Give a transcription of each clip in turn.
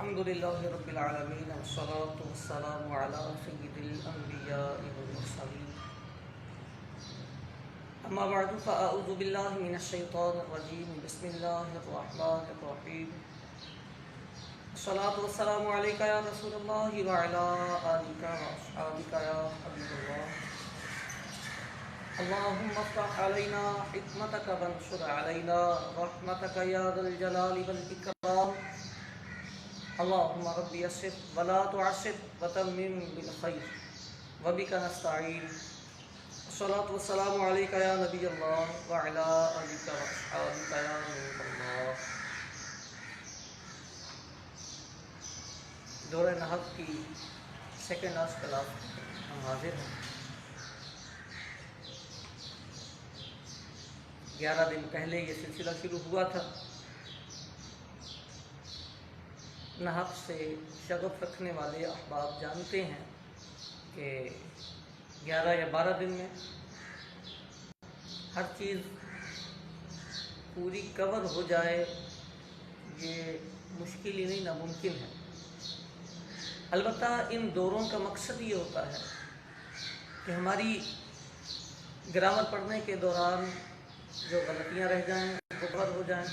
الحمدللہ رب العالمین والصلاة والسلام علی سید الانبیاء والمرسلین اما بعد فاعوذ باللہ من الشیطان الرجیم بسم اللہ الرحمن الرحیم الصلاة والسلام علیکہ یا رسول اللہ وعلی آلکہ واصحابکہ یا حبیب اللہ اللہم افتح علینا حکمتک وانشر علینا رحمتک یا ذا الجلال والاکرام اللهم رب يسر ولا تعسر وتمم بالخير وبك نستعين الصلاة والسلام عليك يا نبي الله وعلى آلك وأصحابك يا نور الله. دورہ نہب کی سیکنڈ لاسٹ کلاس ہم حاضر ہیں. 11 دن پہلے یہ سلسلہ شروع ہوا تھا. نحو سے شغف رکھنے والے احباب جانتے ہیں کہ 11 یا 12 دن میں ہر چیز پوری کور ہو جائے یہ مشکل ہی نہیں ناممکن ہے. البتہ ان دوروں کا مقصد یہ ہوتا ہے کہ ہماری گرامر پڑھنے کے دوران جو غلطیاں رہ جائیں وہ کور ہو جائیں.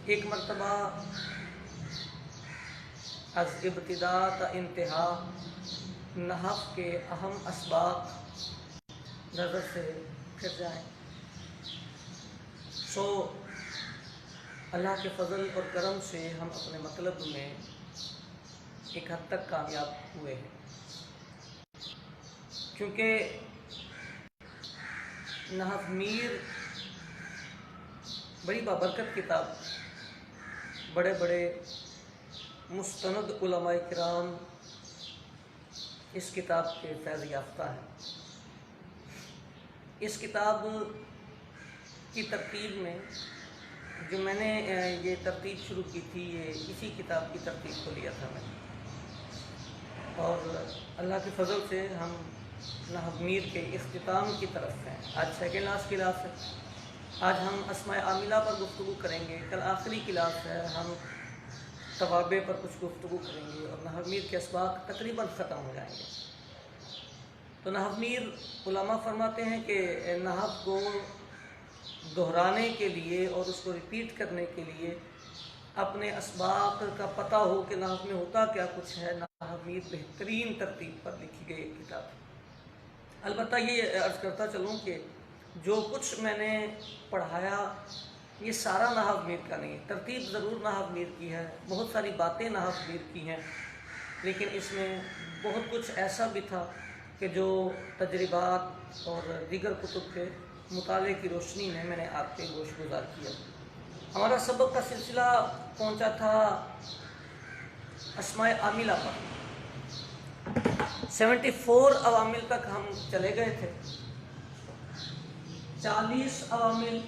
ایک مرتبہ از ابتدا تا انتہا نحو کے اہم اسباق نظر سے پھر جائیں. سو اللہ کے فضل اور کرم سے ہم اپنے مطلب میں ایک حد تک کامیاب ہوئے ہیں. کیونکہ نحو میر بڑی بابرکت کتاب، بڑے بڑے مستند علماء کرام اس کتاب کے فیض یافتہ ہیں. اس کتاب کی ترتیب میں جو میں نے یہ ترتیب شروع کی تھی یہ اسی کتاب کی ترتیب کو لیا تھا میں نے، اور اللہ کے فضل سے ہم نحو میر کے اختتام کی طرف ہیں. آج سیکنڈ لاسٹ کلاس ہے. آج ہم اسماء عاملہ پر گفتگو کریں گے. کل آخری کلاس ہے، ہم توابع پر کچھ گفتگو کریں گے اور نحو میر کے اسباق تقریباً ختم ہو جائیں گے. تو نحو میر علماء فرماتے ہیں کہ نحو کو دہرانے کے لیے اور اس کو ریپیٹ کرنے کے لیے اپنے اسباق کا پتہ ہو کہ نحو میں ہوتا کیا کچھ ہے. نحو میر بہترین ترتیب پر لکھی گئی ایک کتاب. البتہ یہ عرض کرتا چلوں کہ جو کچھ میں نے پڑھایا یہ سارا نحو میر کا نہیں. ترتیب ضرور نحو میر کی ہے، بہت ساری باتیں نحو میر کی ہیں، لیکن اس میں بہت کچھ ایسا بھی تھا کہ جو تجربات اور دیگر کتب کے مطالعے کی روشنی میں نے آپ کے گوش گزار کیا. ہمارا سبق کا سلسلہ پہنچا تھا اسماء عاملہ پر. 74 عوامل تک ہم چلے گئے تھے. 40 عوامل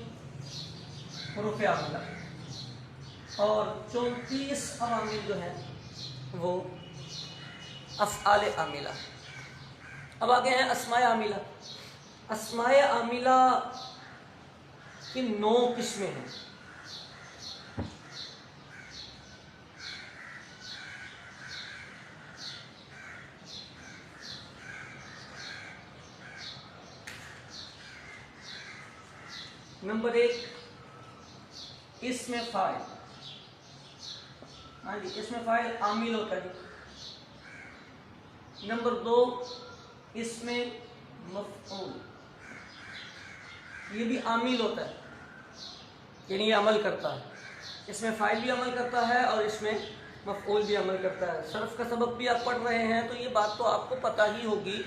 حروف عاملہ اور 34 عوامل جو ہیں وہ افعال عاملہ. اب آگے ہیں اسماء عاملہ. اسماء عاملہ کی 9 قسمیں ہیں. نمبر 1 اسم فاعل. ہاں جی، اسم فاعل عامل ہوتا ہے. نمبر 2 اسم مفعول، یہ بھی عامل ہوتا ہے، یعنی یہ عمل کرتا ہے. اسم فاعل بھی عمل کرتا ہے اور اس میں مفعول بھی عمل کرتا ہے. صرف کا سبق بھی آپ پڑھ رہے ہیں تو یہ بات تو آپ کو پتہ ہی ہوگی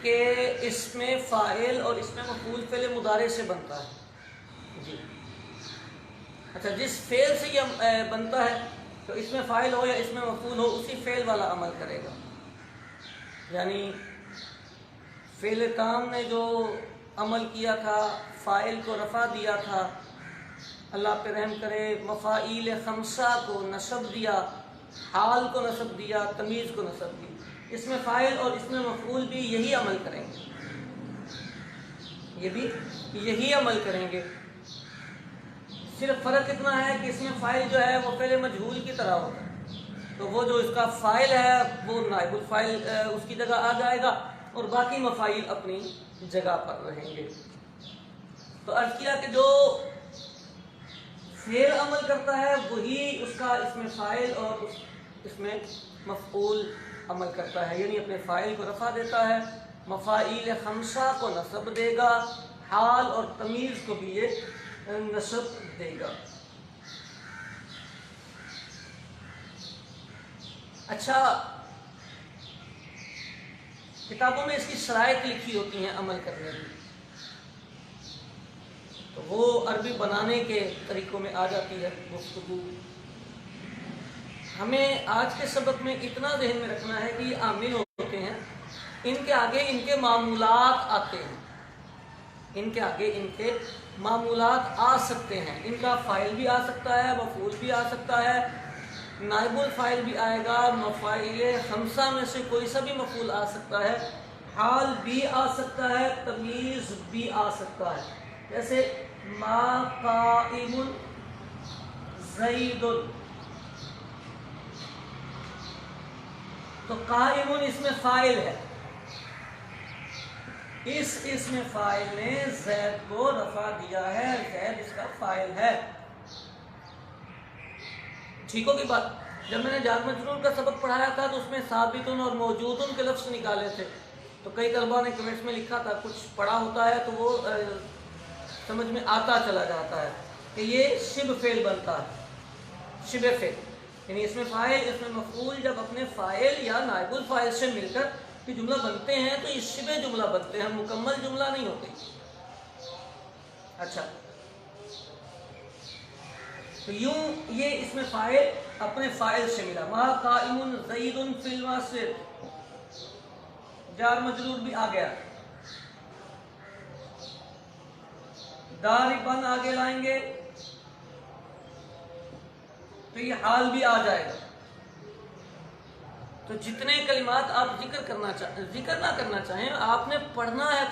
کہ اس میں فاعل اور اس میں مفعول فعل مضارع سے بنتا ہے. جی اچھا، جس فعل سے یہ بنتا ہے تو اس میں فاعل ہو یا اس میں مفعول ہو اسی فعل والا عمل کرے گا. یعنی فعل کام نے جو عمل کیا تھا، فاعل کو رفع دیا تھا، اللہ پہ رحم کرے، مفاعیل خمسہ کو نصب دیا، حال کو نصب دیا، تمیز کو نصب دی. اس میں فاعل اور اس میں مفعول بھی یہی عمل کریں گے، یہ بھی یہی عمل کریں گے. صرف فرق اتنا ہے کہ اس میں فاعل جو ہے وہ فعل مجہول کی طرح ہوتا ہے، تو وہ جو اس کا فاعل ہے وہ نائب الفاعل اس کی جگہ آ جائے گا، اور باقی مفاعیل اپنی جگہ پر رہیں گے۔ تو عرض کیا کہ جو فعل عمل کرتا ہے وہی اس کا اس میں فاعل اور اس میں مفعول عمل کرتا ہے، یعنی اپنے فاعل کو رفع دیتا ہے، مفاعیل خمسہ کو نصب دے گا، حال اور تمیز کو بھی یہ نصب دے گا۔ اچھا، کتابوں میں اس کی شرائط لکھی ہوتی ہیں عمل کرنے کی، تو وہ عربی بنانے کے طریقوں میں آ جاتی ہے گفتگو۔ ہمیں آج کے سبق میں اتنا ذہن میں رکھنا ہے کہ یہ عامل ہوتے ہیں، ان کے آگے ان کے معمولات آتے ہیں، ان کے آگے ان کے معمولات آ سکتے ہیں، ان کا فاعل بھی آ سکتا ہے، مفعول بھی آ سکتا ہے، نائب الفاعل بھی آئے گا، مفاعیل خمسہ میں سے کوئی سا بھی مفعول آ سکتا ہے، حال بھی آ سکتا ہے، تمیز بھی آ سکتا ہے۔ جیسے ما قائم زید، تو قائم اس میں فاعل ہے، اس میں فاعل نے زید کو رفع دیا ہے، زید اس کا فاعل ہے۔ ٹھیک ہوگی بات؟ جب میں نے جار مجرور کا سبق پڑھایا تھا تو اس میں ثابتن اور موجودن کے لفظ نکالے تھے، تو کئی طلباء نے کمنٹس میں لکھا تھا کچھ پڑھا ہوتا ہے تو وہ سمجھ میں آتا چلا جاتا ہے کہ یہ شبہ فعل بنتا ہے، شبہ فعل، یعنی اس میں فاعل اس میں مفعول جب اپنے فاعل یا نائب الفاعل سے مل کر یہ جملہ بنتے ہیں تو یہ شبہ جملہ بنتے ہیں، مکمل جملہ نہیں ہوتے۔ اچھا، تو یوں یہ اس میں فاعل اپنے فاعل سے ملا، ما قائم زید فی المسجد، جار مجرور بھی آ گیا، داربن آگے لائیں گے تو یہ حال بھی آ جائے گا۔ تو جتنے کلمات آپ ذکر نہ کرنا چاہیں، آپ نے پڑھنا ہے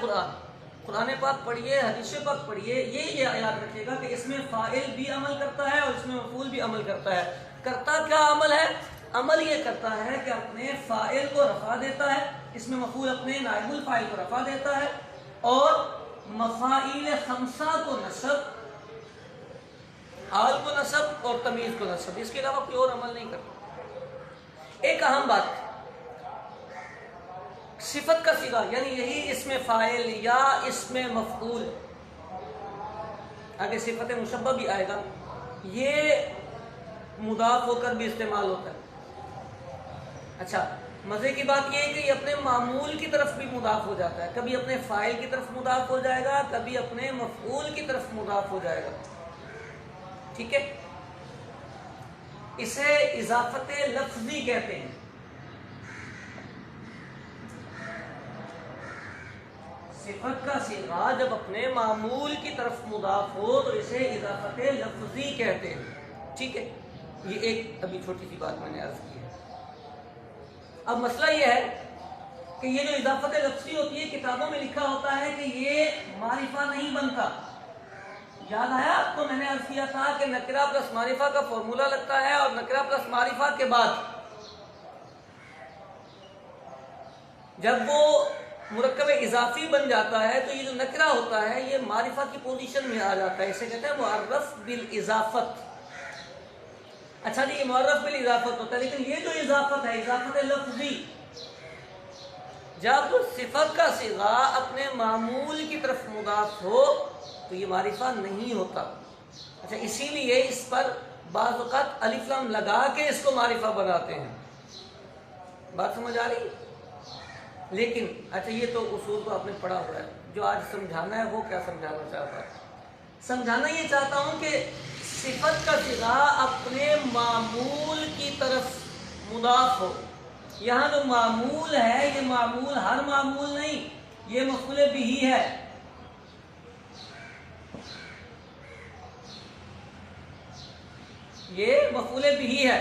قرآن پاک پڑھیے، حدیث پاک پڑھیے، یہ یاد رکھیے گا کہ اس میں فاعل بھی عمل کرتا ہے اور اس میں مفعول بھی عمل کرتا ہے۔ کرتا کیا عمل ہے؟ عمل یہ کرتا ہے کہ اپنے فاعل کو رفع دیتا ہے، اس میں مفعول اپنے نائب الفاعل کو رفع دیتا ہے، اور مفاعیل خمسہ کو نصب، حال کو نصب اور تمیز کو نصب، اس کے علاوہ کوئی اور عمل نہیں کرتا۔ ایک اہم بات، صفت کا صیغہ یعنی یہی اس میں فاعل یا اس میں مفعول، آگے صفت مشبہ بھی آئے گا، یہ مضاف ہو کر بھی استعمال ہوتا ہے۔ اچھا، مزے کی بات یہ ہے کہ یہ اپنے معمول کی طرف بھی مضاف ہو جاتا ہے، کبھی اپنے فاعل کی طرف مضاف ہو جائے گا، کبھی اپنے مفعول کی طرف مضاف ہو جائے گا، ٹھیک ہے؟ اسے اضافت لفظی کہتے ہیں۔ صفت کا صیغہ جب اپنے معمول کی طرف مضاف ہو تو اسے اضافت لفظی کہتے ہیں، ٹھیک ہے؟ یہ ایک ابھی چھوٹی سی بات میں نے عرض کی ہے۔ اب مسئلہ یہ ہے کہ یہ جو اضافت لفظی ہوتی ہے کتابوں میں لکھا ہوتا ہے کہ یہ معرفہ نہیں بنتا۔ یاد آیا آپ کو؟ میں نے عرض کیا تھا کہ نکرہ پلس معرفہ کا فارمولہ لگتا ہے، اور نکرہ پلس معرفہ کے بعد جب وہ مرکب اضافی بن جاتا ہے تو یہ جو نکرہ ہوتا ہے یہ معرفہ کی پوزیشن میں آ جاتا ہے، اسے کہتے ہیں معرف بالاضافت۔ اچھا جی، یہ معرف بالاضافت ہوتا ہے، لیکن یہ جو اضافت ہے اضافت لفظی، جب صفت کا صیغہ اپنے معمول کی طرف مضاف ہو تو یہ معرفہ نہیں ہوتا۔ اچھا، اسی لیے اس پر بعض اوقات الف لام لگا کے اس کو معرفہ بناتے ہیں، بات سمجھ آ رہی؟ لیکن اچھا، یہ تو اصول کو آپ نے پڑھا ہوا ہے، جو آج سمجھانا ہے وہ کیا سمجھانا چاہتا ہے؟ سمجھانا یہ چاہتا ہوں کہ صفت کا صیغہ اپنے معمول کی طرف مضاف ہو۔ یہاں جو معمول ہے یہ معمول ہر معمول نہیں، یہ مفعول بہ ہے۔ یہ مفعول بہ ہے،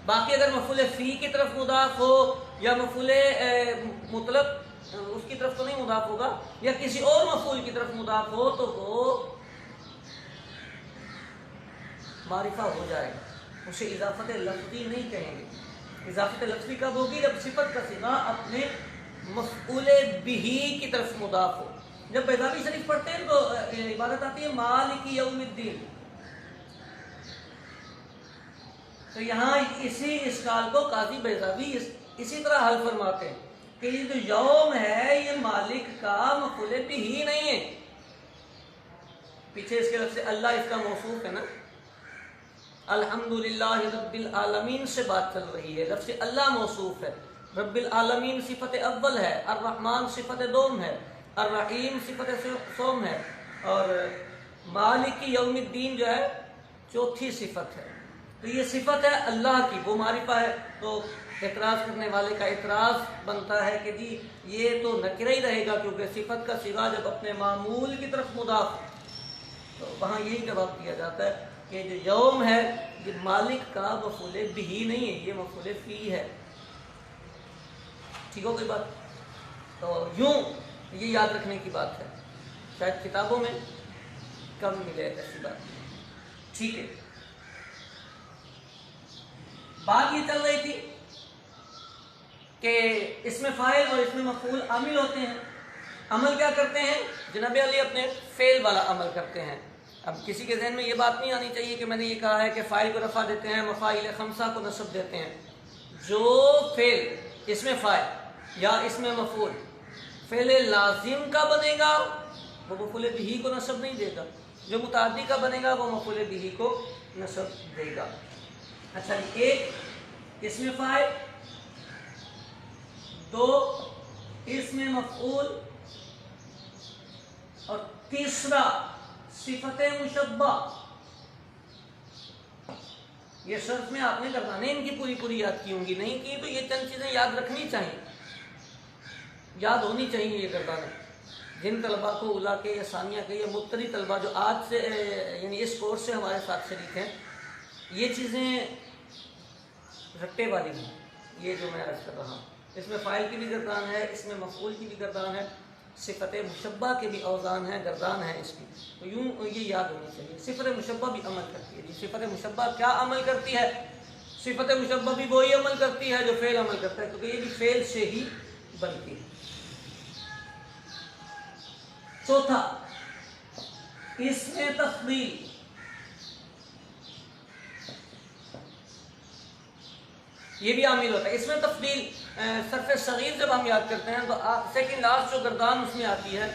باقی اگر مفعول فی کی طرف مضاف ہو یا مفعول مطلق اس کی طرف تو نہیں مضاف ہوگا، یا کسی اور مفعول کی طرف مضاف ہو تو وہ معرفہ ہو جائے گا، اسے اضافت لفظی نہیں کہیں گے۔ اضافت لفظی کب ہوگی؟ جب صفت کا صیغہ اپنے مفعول بہ کی طرف مضاف ہو۔ جب بیضاوی شریف پڑھتے ہیں تو عبارت آتی ہے مالک یوم الدین، تو یہاں اسی اشکال کو قاضی بیضاوی اسی طرح حل فرماتے ہیں کہ یہ جو یوم ہے یہ مالک کا مفعول بہ نہیں ہے، پیچھے اس کے لفظ اللہ اس کا موصوف ہے نا، الحمدللہ رب العالمین سے بات چل رہی ہے، لفظ اللہ موصوف ہے، رب العالمین صفت اول ہے، الرحمن صفت دوم ہے، الرحیم صفت سوم ہے، اور مالک یوم الدین جو ہے چوتھی صفت ہے۔ تو یہ صفت ہے اللہ کی، وہ معرفہ ہے، تو اعتراض کرنے والے کا اعتراض بنتا ہے کہ جی یہ تو نکرہ ہی رہے گا، کیونکہ صفت کا صیغہ جب اپنے معمول کی طرف مضاف، تو وہاں یہی جواب دیا جاتا ہے کہ جو یوم ہے یہ مالک کا مفعول بہ نہیں ہے، یہ مفعول فی ہے۔ ٹھیک ہو گئی بات؟ تو یوں یہ یاد رکھنے کی بات ہے، شاید کتابوں میں کم ملے ایسی بات۔ ٹھیک ہے، بات یہ چل رہی تھی کہ اس میں فاعل اور اس میں مفعول عامل ہوتے ہیں، عمل کیا کرتے ہیں؟ جناب علی اپنے فعل والا عمل کرتے ہیں۔ اب کسی کے ذہن میں یہ بات نہیں آنی چاہیے کہ میں نے یہ کہا ہے کہ فاعل کو رفع دیتے ہیں، مفاعل خمسہ کو نصب دیتے ہیں۔ جو فعل اس میں فاعل یا اس میں مفعول فعل لازم کا بنے گا وہ مفعول بہ کو نصب نہیں دے گا، جو متعدی کا بنے گا وہ مفعول بہ کو نصب دے گا۔ اچھا، ایک اس میں فاعل، دو اس میں مفعول، اور تیسرا صفت مشبہ۔ یہ شرط میں آپ نے گردانیں ان کی پوری پوری یاد کی ہوں گی، نہیں کی تو یہ چند چیزیں یاد رکھنی چاہیے، یاد ہونی چاہیے یہ گردانیں۔ جن طلباء کو اولیٰ کے یا ثانیہ کے یا مبتدی طلباء جو آج سے یعنی اس کورس سے ہمارے ساتھ شریک ہیں، یہ چیزیں رٹے والی ہیں، یہ جو میں عرض کر رہا ہوں۔ اس میں فاعل کی بھی گردان ہے، اس میں مفعول کی بھی گردان ہے، صفت مشبہ کے بھی اوزان ہیں، گردان ہے اس کی، تو یوں یہ یاد ہونی چاہیے۔ صفت مشبہ بھی عمل کرتی ہے، صفت مشبہ کیا عمل کرتی ہے؟ صفت مشبہ بھی وہی عمل کرتی ہے جو فعل عمل کرتا ہے، کیونکہ یہ بھی فعل سے ہی بنتی ہے۔ چوتھا، اس میں تفضیل، یہ بھی عامل ہوتا ہے۔ اس میں تفضیل صرف صغیر جب ہم یاد کرتے ہیں تو سیکنڈ لاسٹ جو گردان اس میں آتی ہے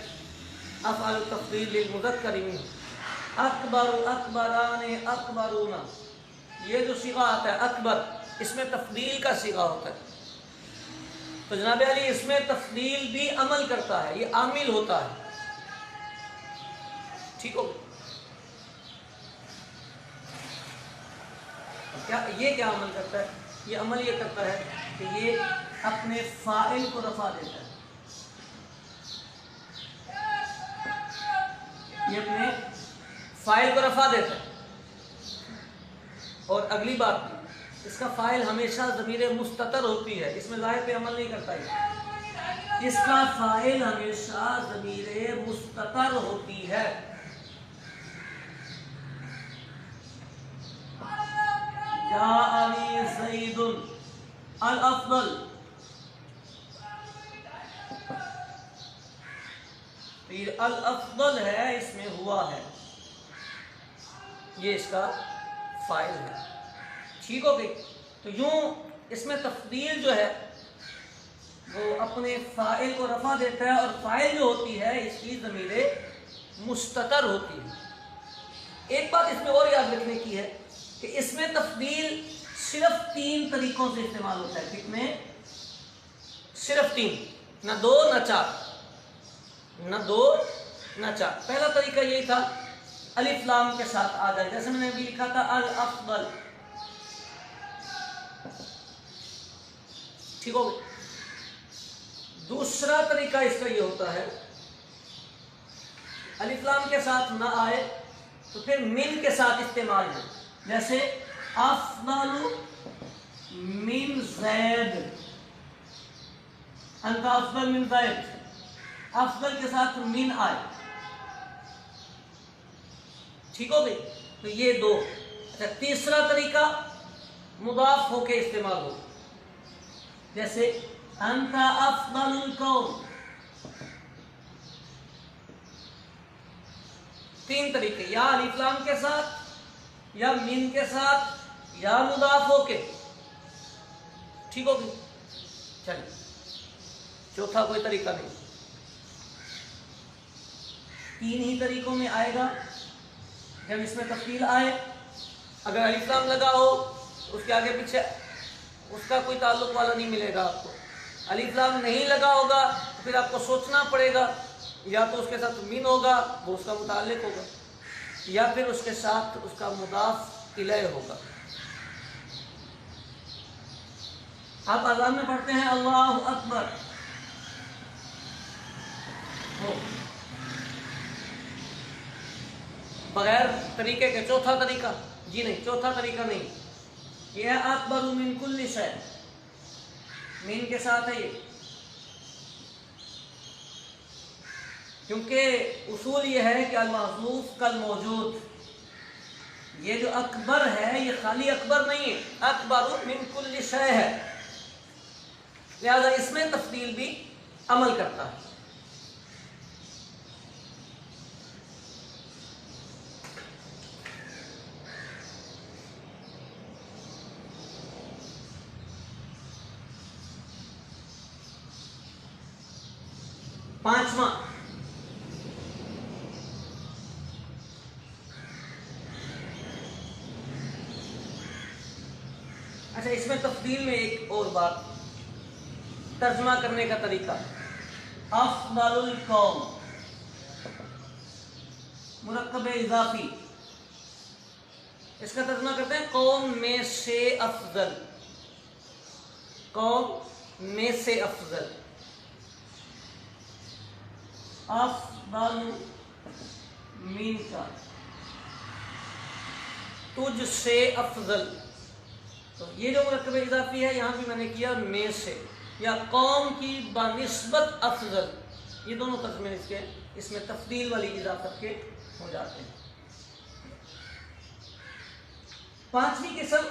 افعال التفضیل للمذکر منہ، اکبر، اکبران، اکبرون، یہ جو صیغہ آتا ہے اکبر، اس میں تفضیل کا صیغہ ہوتا ہے۔ تو جناب علی اس میں تفضیل بھی عمل کرتا ہے، یہ عامل ہوتا ہے۔ ٹھیک ہو؟ یہ کیا عمل کرتا ہے؟ یہ عمل یہ کرتا ہے کہ یہ اپنے فاعل کو رفع دیتا ہے، یہ اپنے فاعل کو رفع دیتا ہے۔ اور اگلی بات بھی، اس کا فاعل ہمیشہ ضمیر مستتر ہوتی ہے، اس میں ظاہر پہ عمل نہیں کرتا ہے، اس کا فاعل ہمیشہ ضمیر مستتر ہوتی ہے۔ جاءنی زید الافضل، یہ الافضل ہے، اس میں ہوا ہے، یہ اس کا فاعل ہے۔ ٹھیک ہو گئی؟ تو یوں اس میں تفضیل جو ہے وہ اپنے فاعل کو رفع دیتا ہے، اور فاعل جو ہوتی ہے اس کی ضمیر مستتر ہوتی ہے۔ ایک بات اس میں اور یاد رکھنے کی ہے کہ اس میں تفضیل صرف 3 طریقوں سے استعمال ہوتا ہے۔ کتنے؟ صرف 3، نہ 2 نہ 4، نہ 2 نہ 4۔ پہلا طریقہ یہی تھا الف لام کے ساتھ آ جائے، جیسے میں نے ابھی لکھا تھا الافضل۔ ٹھیک ہو گئی؟ دوسرا طریقہ اس کا یہ ہوتا ہے الف لام کے ساتھ نہ آئے تو پھر من کے ساتھ استعمال ہے، جیسے افضل من زید، انت افضل من زید، افضل کے ساتھ من آئے۔ ٹھیک ہو گئی؟ تو یہ 2۔ اچھا، تیسرا طریقہ مضاف ہو کے استعمال ہو، جیسے انت افضل القوم. تین طریقے، یا الف لام کے ساتھ، یا مین کے ساتھ، یا مضاف ہو کے. ٹھیک ہوگی؟ چلیے، چوتھا کوئی طریقہ نہیں. تین ہی طریقوں میں آئے گا. جب اس میں تفصیل آئے، اگر الف لام لگا ہو تو اس کے آگے پیچھے اس کا کوئی تعلق والا نہیں ملے گا آپ کو. الف لام نہیں لگا ہوگا تو پھر آپ کو سوچنا پڑے گا، یا تو اس کے ساتھ مین ہوگا وہ اس کا متعلق ہوگا، یا پھر اس کے ساتھ اس کا مضاف الیہ ہوگا. آپ اذان میں پڑھتے ہیں اللہ اکبر، بغیر طریقے کے چوتھا طریقہ، جی نہیں، چوتھا طریقہ نہیں، یہ ہے اکبر من کل شیء، مین کے ساتھ ہے یہ. کیونکہ اصول یہ ہے کہ المحذوف کالموجود. یہ جو اکبر ہے یہ خالی اکبر نہیں ہے، اکبر من کل شیء ہے، لہذا اس میں تفضیل بھی عمل کرتا ہے. پانچواں، اچھا اس میں تفضیل میں ایک اور بات، ترجمہ کرنے کا طریقہ. افضل القوم مرکب اضافی، اس کا ترجمہ کرتے ہیں قوم میں سے افضل، قوم میں سے افضل. افضل مین کا تجھ سے افضل. تو یہ جو مرکب اضافی ہے یہاں بھی میں نے کیا میں سے، یا قوم کی بنسبت افضل، یہ دونوں ترجمے اس کے، اس میں تفضیل والی اضافت کے ہو جاتے ہیں. پانچویں قسم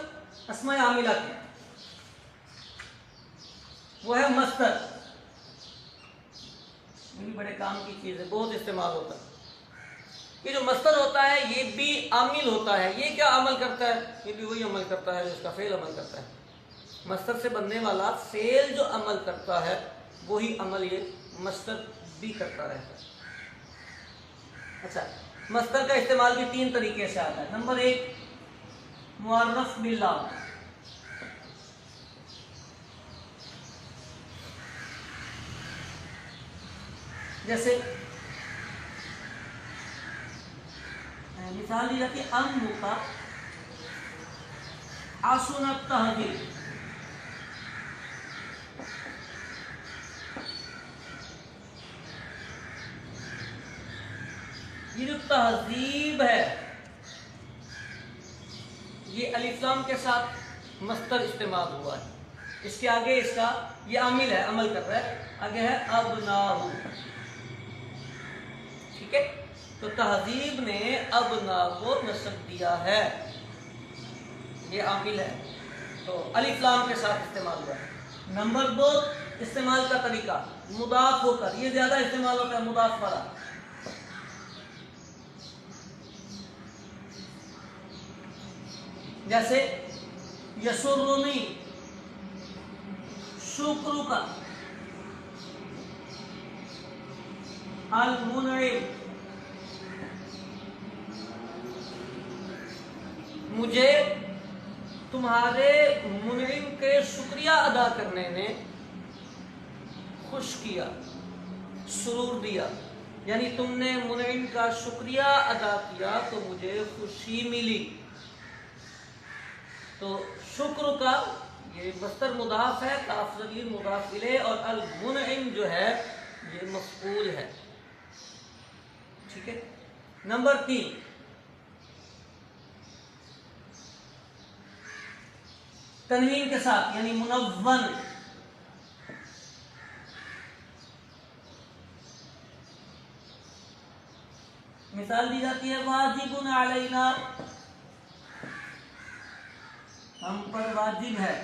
اسماء عاملہ کی، وہ ہے مصدر. یہ بھی بڑے کام کی چیز ہے، بہت استعمال ہوتا ہے. یہ جو مصدر ہوتا ہے یہ بھی عامل ہوتا ہے. یہ کیا عمل کرتا ہے؟ یہ بھی وہی عمل کرتا ہے جو اس کا فعل عمل کرتا ہے. مصدر سے بننے والا فعل جو عمل کرتا ہے وہی عمل یہ مصدر بھی کرتا رہتا ہے. اچھا، مصدر کا استعمال بھی تین طریقے سے آتا ہے. نمبر ایک، معرف باللام، جیسے مثال دی جاتی ہے امک حسن التہذیب. یہ جو تہذیب ہے یہ الف لام کے ساتھ مصدر استعمال ہوا ہے. اس کے آگے اس کا یہ عامل ہے، عمل کر رہا ہے، آگے ہے ابناہ. ٹھیک ہے، تو تہذیب نے ابناہ کو نسب دیا ہے، یہ عامل ہے، تو الف لام کے ساتھ استعمال ہوا ہے. نمبر دو، استعمال کا طریقہ مضاف ہو کر، یہ زیادہ استعمال ہوتا ہے مضاف والا. جیسے یسرنی شکر کا، المنعم مجھے تمہارے منعم کے شکریہ ادا کرنے نے خوش کیا، سرور دیا. یعنی تم نے منعم کا شکریہ ادا کیا تو مجھے خوشی ملی. تو شکر کا یہ مصدر مضاف ہے، کاف ضمیر مضاف الیہ، اور المنعم جو ہے یہ مفعول ہے. ٹھیک ہے. نمبر تین، تنوین کے ساتھ یعنی منون. مثال دی جاتی ہے واجب علینا ہم پر واجب ہے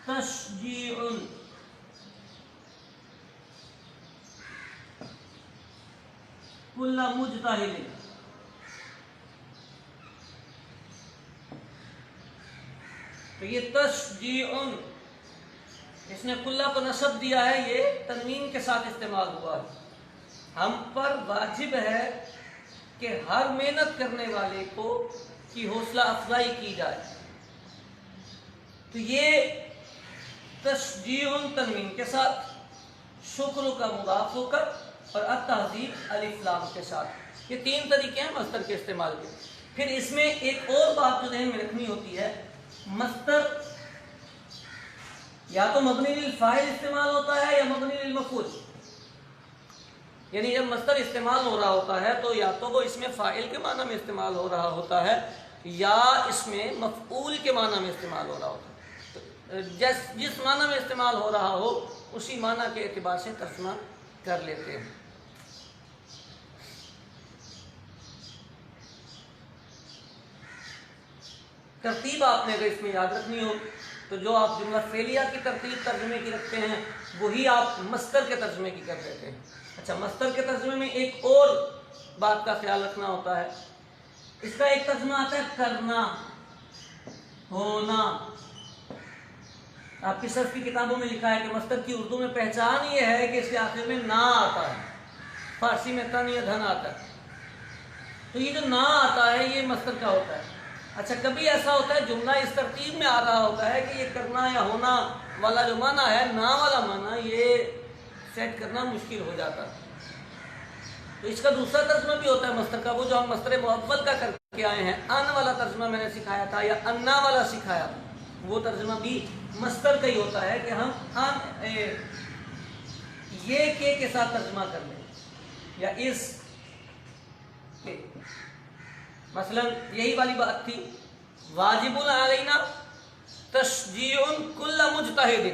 تشجیع کل مجتہد، تو یہ تشجیع، اس نے کلہ کو نصب دیا ہے، یہ تنوین کے ساتھ استعمال ہوا ہے. ہم پر واجب ہے کہ ہر محنت کرنے والے کو کی حوصلہ افزائی کی جائے. تو یہ تشجیع تنوین کے ساتھ، شکر کا مضاف ہو کر، اور التہذیب الف لام کے ساتھ. یہ تین طریقے ہیں مصدر کے استعمال کے. پھر اس میں ایک اور بات جو ذہن میں رکھنی ہوتی ہے، مصدر یا تو مبنی للفاعل استعمال ہوتا ہے یا مبنی للمفعول. یعنی جب مصدر استعمال ہو رہا ہوتا ہے تو یا تو وہ اس میں فاعل کے معنی میں استعمال ہو رہا ہوتا ہے یا اس میں مفعول کے معنی میں استعمال ہو رہا ہوتا ہے. جس معنی میں استعمال ہو رہا ہو اسی معنی کے اعتبار سے ترجمہ کر لیتے ہیں. ترتیب آپ نے اگر اس میں یاد رکھنی ہو تو جو آپ جملہ فعلیہ کی ترتیب ترجمے کی رکھتے ہیں وہی آپ مصدر کے ترجمے کی کر دیتے ہیں. اچھا، مصدر کے ترجمے میں ایک اور بات کا خیال رکھنا ہوتا ہے. اس کا ایک ترجمہ آتا ہے کرنا، ہونا. آپ کی صرف کی کتابوں میں لکھا ہے کہ مصدر کی اردو میں پہچان یہ ہے کہ اس کے آخر میں نا آتا ہے. فارسی میں تن یا دھن آتا ہے. تو یہ جو نا آتا ہے یہ مصدر کا ہوتا ہے. اچھا، کبھی ایسا ہوتا ہے جملہ اس ترتیب میں آ رہا ہوتا ہے کہ یہ کرنا یا ہونا والا جو معنی ہے، نا والا معنی، یہ سیٹ کرنا مشکل ہو جاتا ہے. تو اس کا دوسرا ترجمہ بھی ہوتا ہے مصدر کا، وہ جو ہم مصدر مؤول کا کر کے آئے ہیں. ان والا ترجمہ میں نے سکھایا تھا یا انا والا سکھایا، وہ ترجمہ بھی مصدر کا ہی ہوتا ہے کہ ہم یہ کے ساتھ ترجمہ کر لیں یا اس کے. مثلا یہی والی بات تھی، واجب علینا تشجیع کل مجتہد،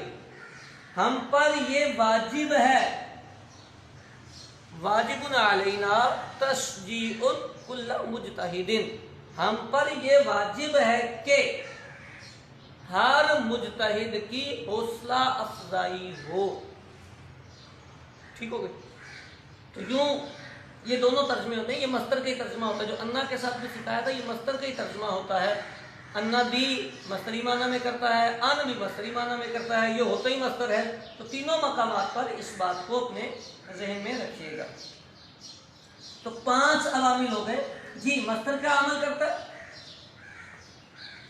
ہم پر یہ واجب ہے، واجب علینا تشجیع کل مجتہد، ہم پر یہ واجب ہے کہ ہر مجتہد کی حوصلہ افزائی ہو. ٹھیک ہو گئی؟ تو یوں یہ دونوں ترجمے ہوتے ہیں. یہ مصدر کا ہی ترجمہ ہوتا ہے جو انا کے ساتھ بھی سکھایا تھا، یہ مصدر کا ہی ترجمہ ہوتا ہے. انا بھی مصدری معنی میں کرتا ہے، ان بھی مصدری معنی میں کرتا ہے، یہ ہوتا ہی مصدر ہے. تو تینوں مقامات پر اس بات کو اپنے ذہن میں رکھیے گا. تو 5 عوامل ہو گئے. جی، مصدر کیا عمل کرتا ہے؟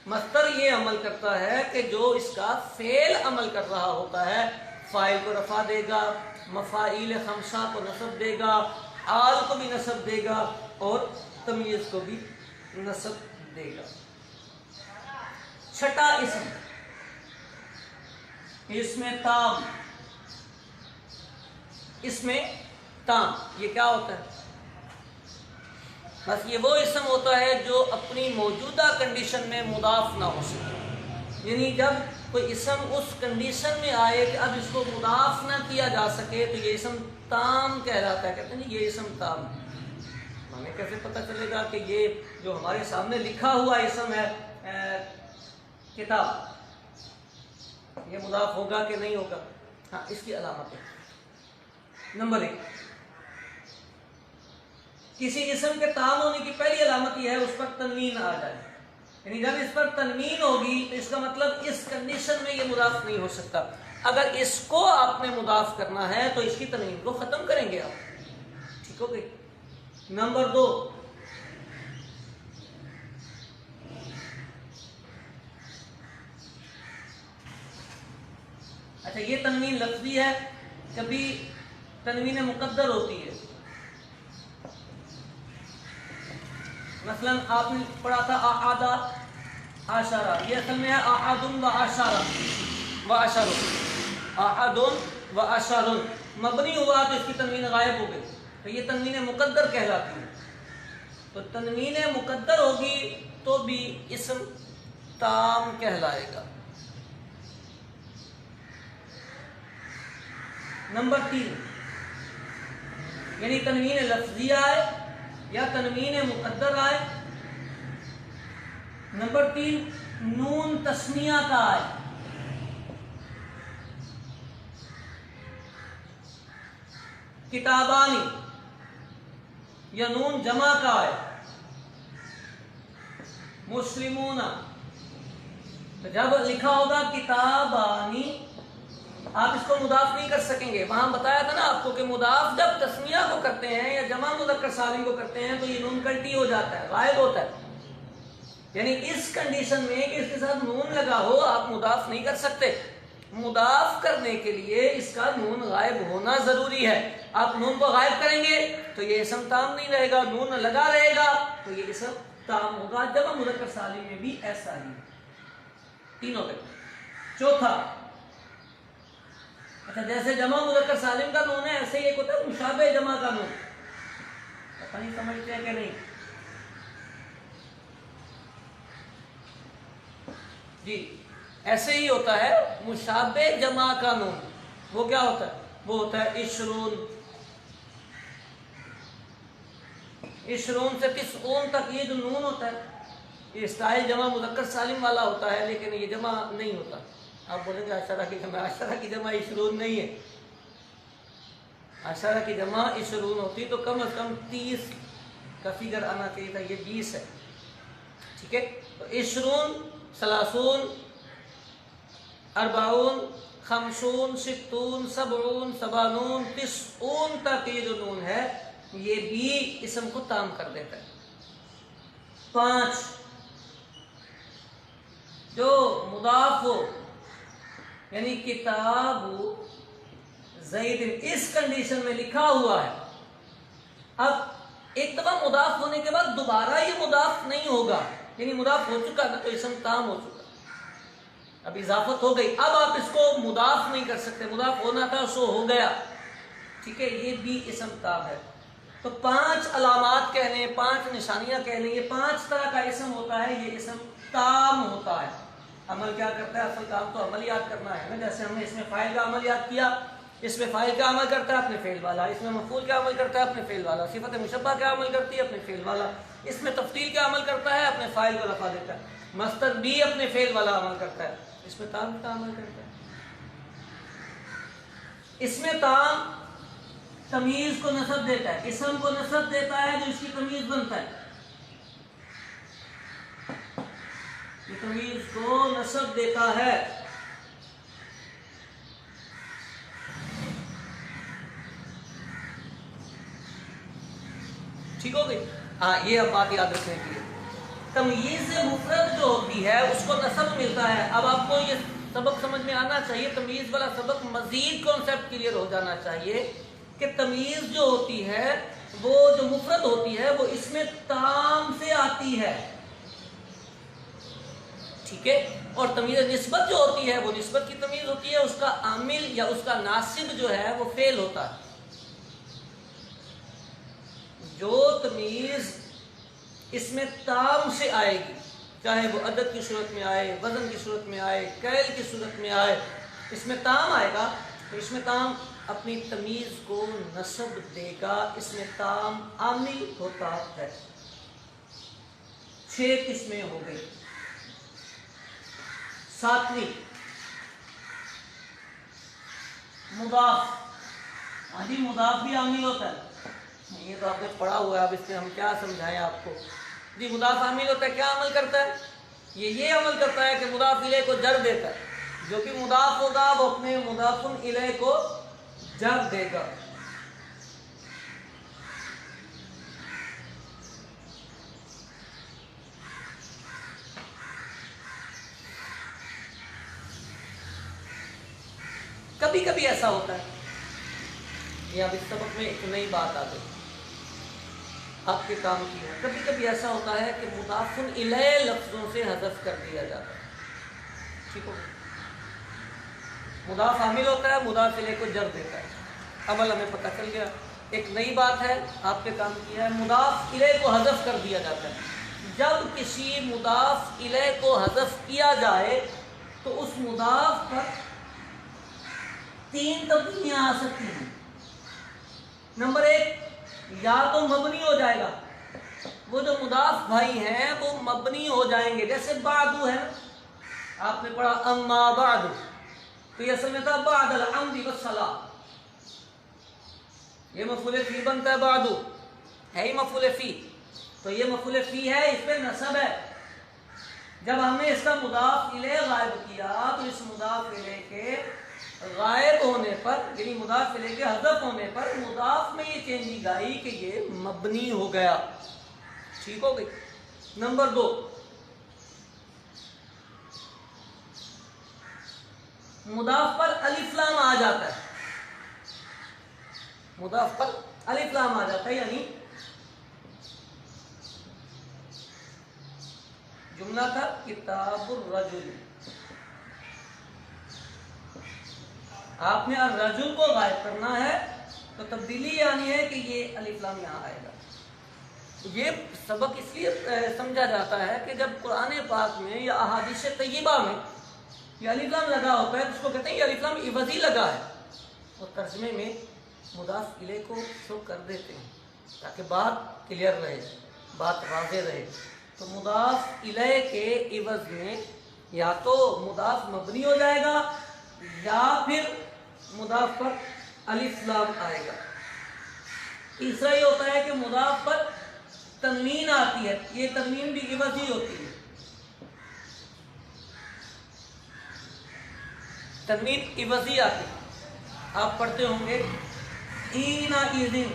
مصدر یہ عمل کرتا ہے کہ جو اس کا فعل عمل کر رہا ہوتا ہے، فاعل کو رفع دے گا، مفاعیل خمسہ کو نصب دے گا، حال کو بھی نصب دے گا اور تمیز کو بھی نصب دے گا. چھٹا اسم، اس میں تام، اس میں تام یہ کیا ہوتا ہے؟ بس یہ وہ اسم ہوتا ہے جو اپنی موجودہ کنڈیشن میں مضاف نہ ہو سکے. یعنی جب کوئی اسم اس کنڈیشن میں آئے کہ اب اس کو مضاف نہ کیا جا سکے تو یہ اسم تام کہلاتا ہے. کہتے ہیں یہ اسم تام. ہمیں کیسے پتہ چلے گا کہ یہ جو ہمارے سامنے لکھا ہوا اسم ہے کتاب، یہ مضاف ہوگا کہ نہیں ہوگا؟ ہاں، اس کی علامت ہے. نمبر 1، کسی اسم کے تام ہونے کی پہلی علامت یہ ہے اس پر تنوین آ جائے. یعنی جب اس پر تنوین ہوگی تو اس کا مطلب اس کنڈیشن میں یہ مضاف نہیں ہو سکتا. اگر اس کو آپ نے مضاف کرنا ہے تو اس کی تنوین کو ختم کریں گے آپ. ٹھیک ہو گئی؟ نمبر 2، اچھا یہ تنوین لفظی ہے، کبھی تنوین مقدر ہوتی ہے. مثلا آپ نے پڑھا تھا اعادا عشرہ، یہ اصل میں ہے احد و عشرہ و عشر، احد و عشر. مبنی ہوا تو اس کی تنوین غائب ہو گئی تو یہ تنوین مقدر کہلاتی ہے. تو تنوین مقدر ہوگی تو بھی اسم تام کہلائے گا. نمبر 3، یعنی تنوین لفظی آئے یا تنوین مقدر آئے، نمبر 3 نون تسنیہ کا آئے، کتابانی، یا نون جمع کا آئے، مسلمون، تو جب لکھا ہوگا کتابانی آپ اس کو مضاف نہیں کر سکیں گے. وہاں بتایا تھا نا آپ کو کہ مضاف جب تسمیہ کو کرتے ہیں یا جمع مذکر سالم کو کرتے ہیں تو یہ نون کلٹی ہو جاتا ہے، غائب ہوتا ہے. یعنی اس کنڈیشن میں کہ اس کے ساتھ نون لگا ہو آپ مضاف نہیں کر سکتے. مضاف کرنے کے لیے اس کا نون غائب ہونا ضروری ہے. آپ نون کو غائب کریں گے تو یہ اسم تام نہیں رہے گا، نون لگا رہے گا تو یہ اسم تام ہوگا. جمع مذکر سالم میں بھی ایسا ہی تینوں پہ. چوتھا، اچھا جیسے جمع مذکر سالم کا نون ہے ایسے ہی ایک ہوتا ہے مشابہ جمع کا نون. پتہ نہیں سمجھتے ہیں کہ نہیں؟ جی ایسے ہی ہوتا ہے مشابہ جمع کا نون. وہ کیا ہوتا ہے؟ وہ ہوتا ہے عشرون. عشرون سے تسعون تک یہ جو نون ہوتا ہے یہ اسٹائل جمع مذکر سالم والا ہوتا ہے، لیکن یہ جمع نہیں ہوتا. آپ بولیں گے عشرہ کی جمع، عشرہ کی جمع عشرون نہیں ہے. عشرہ کی جمع عشرون ہوتی تو کم از کم 30 کا فگر آنا چاہیے تھا، یہ 20 ہے. ٹھیک ہے، تو عشرون، ثلاثون، اربعون، خمسون، ستون، سبعون، سبانون، تسعون تک یہ جو نون ہے یہ بھی اسم کو تام کر دیتا ہے. 5 جو مضاف ہو یعنی کتاب زید، اس کنڈیشن میں لکھا ہوا ہے. اب ایک دفعہ مضاف ہونے کے بعد دوبارہ یہ مضاف نہیں ہوگا، یعنی مضاف ہو چکا نا تو اسم تام ہو چکا، اب اضافت ہو گئی. اب آپ اس کو مضاف نہیں کر سکتے، مضاف ہونا تھا سو ہو گیا. ٹھیک ہے، یہ بھی اسم تام ہے. تو 5 علامات کہہ لیں، 5 نشانیاں کہہ لیں، یہ 5 طرح کا اسم ہوتا ہے، یہ اسم تام ہوتا ہے. عمل کیا کرتا ہے؟ اصل کام تو عمل یاد کرنا ہے نا. جیسے ہم نے اس میں فاعل کا عمل یاد کیا، اس میں فاعل کا عمل کرتا ہے اپنے فعل والا، اس میں مفعول کا عمل کرتا ہے اپنے فعل والا، صفت مشبہ کا عمل کرتی ہے اپنے فعل والا، اس میں تفضیل کا عمل کرتا ہے اپنے فاعل کو رفع دیتا ہے، مصدر بھی اپنے فعل والا عمل کرتا ہے، اس میں تام کا عمل کرتا ہے. اس میں تام تمیز کو نسب دیتا ہے، اسم کو نسب دیتا ہے جو اس کی تمیز بنتا ہے. یہ تمیز کو نسب دیتا ہے. ٹھیک ہو گئی؟ ہاں یہ اب بات یاد رکھنے کے لیے تمیز مفرد جو ہوتی ہے اس کو نسب ملتا ہے. اب آپ کو یہ سبق سمجھ میں آنا چاہیے، تمیز والا سبق مزید کانسیپٹ کلیئر ہو جانا چاہیے کہ تمیز جو ہوتی ہے وہ جو مفرد ہوتی ہے وہ اس میں تام سے آتی ہے. ٹھیک ہے، اور تمیز نسبت جو ہوتی ہے وہ نسبت کی تمیز ہوتی ہے، اس کا عامل یا اس کا ناصب جو ہے وہ فعل ہوتا ہے. جو تمیز اس میں تام سے آئے گی، چاہے وہ عدد کی صورت میں آئے، وزن کی صورت میں آئے، کیل کی صورت میں آئے، اس میں تام آئے گا تو اس میں تام اپنی تمیز کو نسب دے گا. اس میں تام عامل ہوتا ہے. 6 قسمیں ہو گئی. 7ویں مضاف. ہاں جی مضاف بھی عامل ہوتا ہے، یہ تو آپ نے پڑھا ہوا ہے، اب اس میں ہم کیا سمجھائیں آپ کو. جی مضاف عامل ہوتا ہے، کیا عمل کرتا ہے؟ یہ عمل کرتا ہے کہ مضاف الیہ کو جر دیتا ہے. جو کہ مضاف ہوگا وہ اپنے مضاف الیہ کو جر دے گا. کبھی کبھی ایسا ہوتا ہے، یہ اب اس سبق میں ایک نئی بات آ گئی آپ کے کام کی ہے. کبھی کبھی ایسا ہوتا ہے کہ مضاف الیہ لفظوں سے حذف کر دیا جاتا ہے. ٹھیک ہو، مضاف عامل ہوتا ہے، مضاف الیہ کو جر دیتا ہے. عمل ہمیں پتہ چل گیا. ایک نئی بات ہے آپ کے کام کی ہے، مضاف الیہ کو حذف کر دیا جاتا ہے. جب کسی مضاف الیہ کو حذف کیا جائے تو اس مضاف پر 3 تبدیلیاں آ سکتی ہیں. نمبر 1، یا تو مبنی ہو جائے گا، وہ جو مضاف بھائی ہیں وہ مبنی ہو جائیں گے. جیسے بعدو ہے، آپ نے پڑھا اما بعد، تو یہ اصل میں تھا بعد العمد والصلاۃ. یہ مفعول فی بنتا ہے، بعدو ہے ہی مفعول فی، تو یہ مفعول فی ہے، اس پہ نصب ہے. جب ہم نے اس کا مضاف الیہ غائب کیا تو اس مضاف الیہ کے غائب ہونے پر، یعنی مضاف الیہ کے حذف ہونے پر مضاف میں یہ چینجنگ آئی کہ یہ مبنی ہو گیا. ٹھیک ہو گئی. نمبر 2، مضاف پر الف لام آ جاتا ہے. مضاف پر الف لام آ جاتا ہے، یعنی جملہ تھا کتاب الرجل، آپ نے الرجل کو غائب کرنا ہے تو تبدیلی یعنی ہے کہ یہ الف لام یہاں آئے گا. یہ سبق اس لیے سمجھا جاتا ہے کہ جب قرآن پاک میں یا احادیث طیبہ میں یہ الف لام لگا ہوتا ہے تو اس کو کہتے ہیں یہ الف لام عوضی لگا ہے، اور ترجمے میں مضاف الیہ کو شو کر دیتے ہیں تاکہ بات کلیئر رہے، بات واضح رہے. تو مضاف الیہ کے عوض میں یا تو مضاف مبنی ہو جائے گا یا پھر مضاف پر الف لام آئے گا. تیسرا یہ ہوتا ہے کہ مضاف پر تنوین آتی ہے، یہ تنوین بھی عوضی ہوتی ہے. تنوین عوضی آتی ہے. آپ پڑھتے ہوں گے اینا اذن،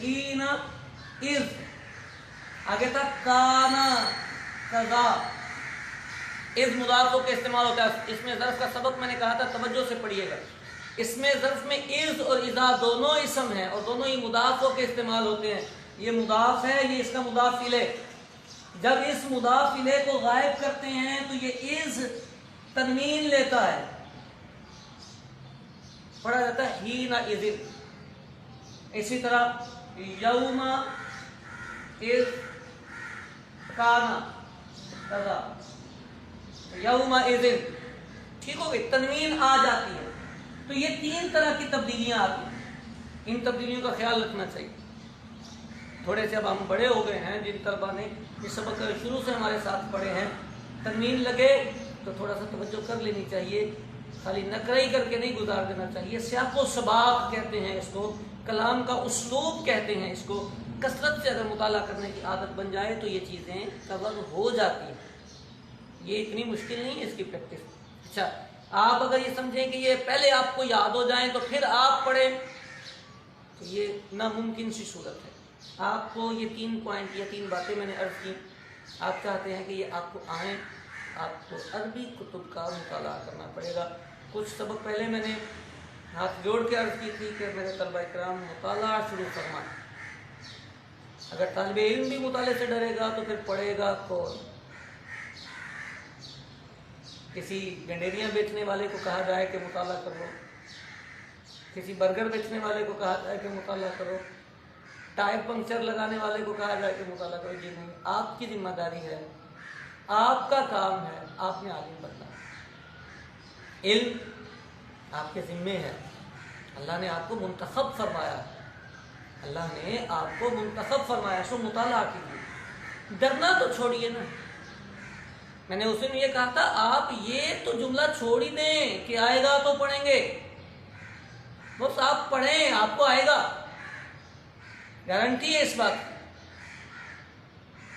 اینا اذ، آگے تھا کانا کذا. اس مضاف کے استعمال ہوتا ہے. اس میں ظرف کا سبق میں نے کہا تھا، توجہ سے پڑھیے گا. اس میں ظرف میں اذ اور اذا دونوں اسم ہیں اور دونوں ہی مضافوں کے استعمال ہوتے ہیں. یہ مضاف ہے، یہ اس کا مضاف الیہ. جب اس مضاف الیہ کو غائب کرتے ہیں تو یہ اذ تنوین لیتا ہے، پڑھا جاتا ہے ہینا اذن. اسی طرح یوم اذ کانا کذا، یوم اذن. ٹھیک ہو گئی، تنوین آ جاتی ہے. تو یہ 3 طرح کی تبدیلیاں آتی ہیں. ان تبدیلیوں کا خیال رکھنا چاہیے. تھوڑے سے اب ہم بڑے ہو گئے ہیں، جن طلبا نے اس سبق شروع سے ہمارے ساتھ پڑھے ہیں، تنوین لگے تو تھوڑا سا توجہ کر لینی چاہیے، خالی نقرئی کر کے نہیں گزار دینا چاہیے. سیاق و سباق کہتے ہیں اس کو، کلام کا اسلوب کہتے ہیں اس کو. کثرت سے اگر مطالعہ کرنے کی عادت بن جائے تو یہ چیزیں کور ہو جاتی ہیں. یہ اتنی مشکل نہیں ہے اس کی پریکٹس. اچھا، آپ اگر یہ سمجھیں کہ یہ پہلے آپ کو یاد ہو جائیں تو پھر آپ پڑھیں تو یہ ناممکن سی صورت ہے. آپ کو یہ 3 پوائنٹ یا 3 باتیں میں نے عرض کی، آپ چاہتے ہیں کہ یہ آپ کو آئیں، آپ کو عربی کتب کا مطالعہ کرنا پڑے گا. کچھ سبق پہلے میں نے ہاتھ جوڑ کے عرض کی تھی کہ میرے طلبہ کرام مطالعہ شروع فرمائیں. اگر طالب علم بھی مطالعے سے ڈرے گا تو پھر پڑھے گا کون؟ کسی گنڈیریاں بیچنے والے کو کہا جائے کہ مطالعہ کر لو، کسی برگر بیچنے والے کو کہا جائے کہ مطالعہ کرو، ٹائر پنکچر لگانے والے کو کہا جائے کہ مطالعہ کرو. جی نہیں، آپ کی ذمہ داری ہے، آپ کا کام ہے، آپ نے عالم بننا ہے. علم آپ کے ذمے ہے. اللہ نے آپ کو منتخب فرمایا، اللہ نے آپ کو منتخب فرمایا، سو مطالعہ کیجیے. ڈرنا تو چھوڑیے نا. میں نے اس دن یہ کہا تھا آپ یہ تو جملہ چھوڑ ہی دیں کہ آئے گا تو پڑھیں گے. بس آپ پڑھیں، آپ کو آئے گا، گارنٹی ہے اس بات.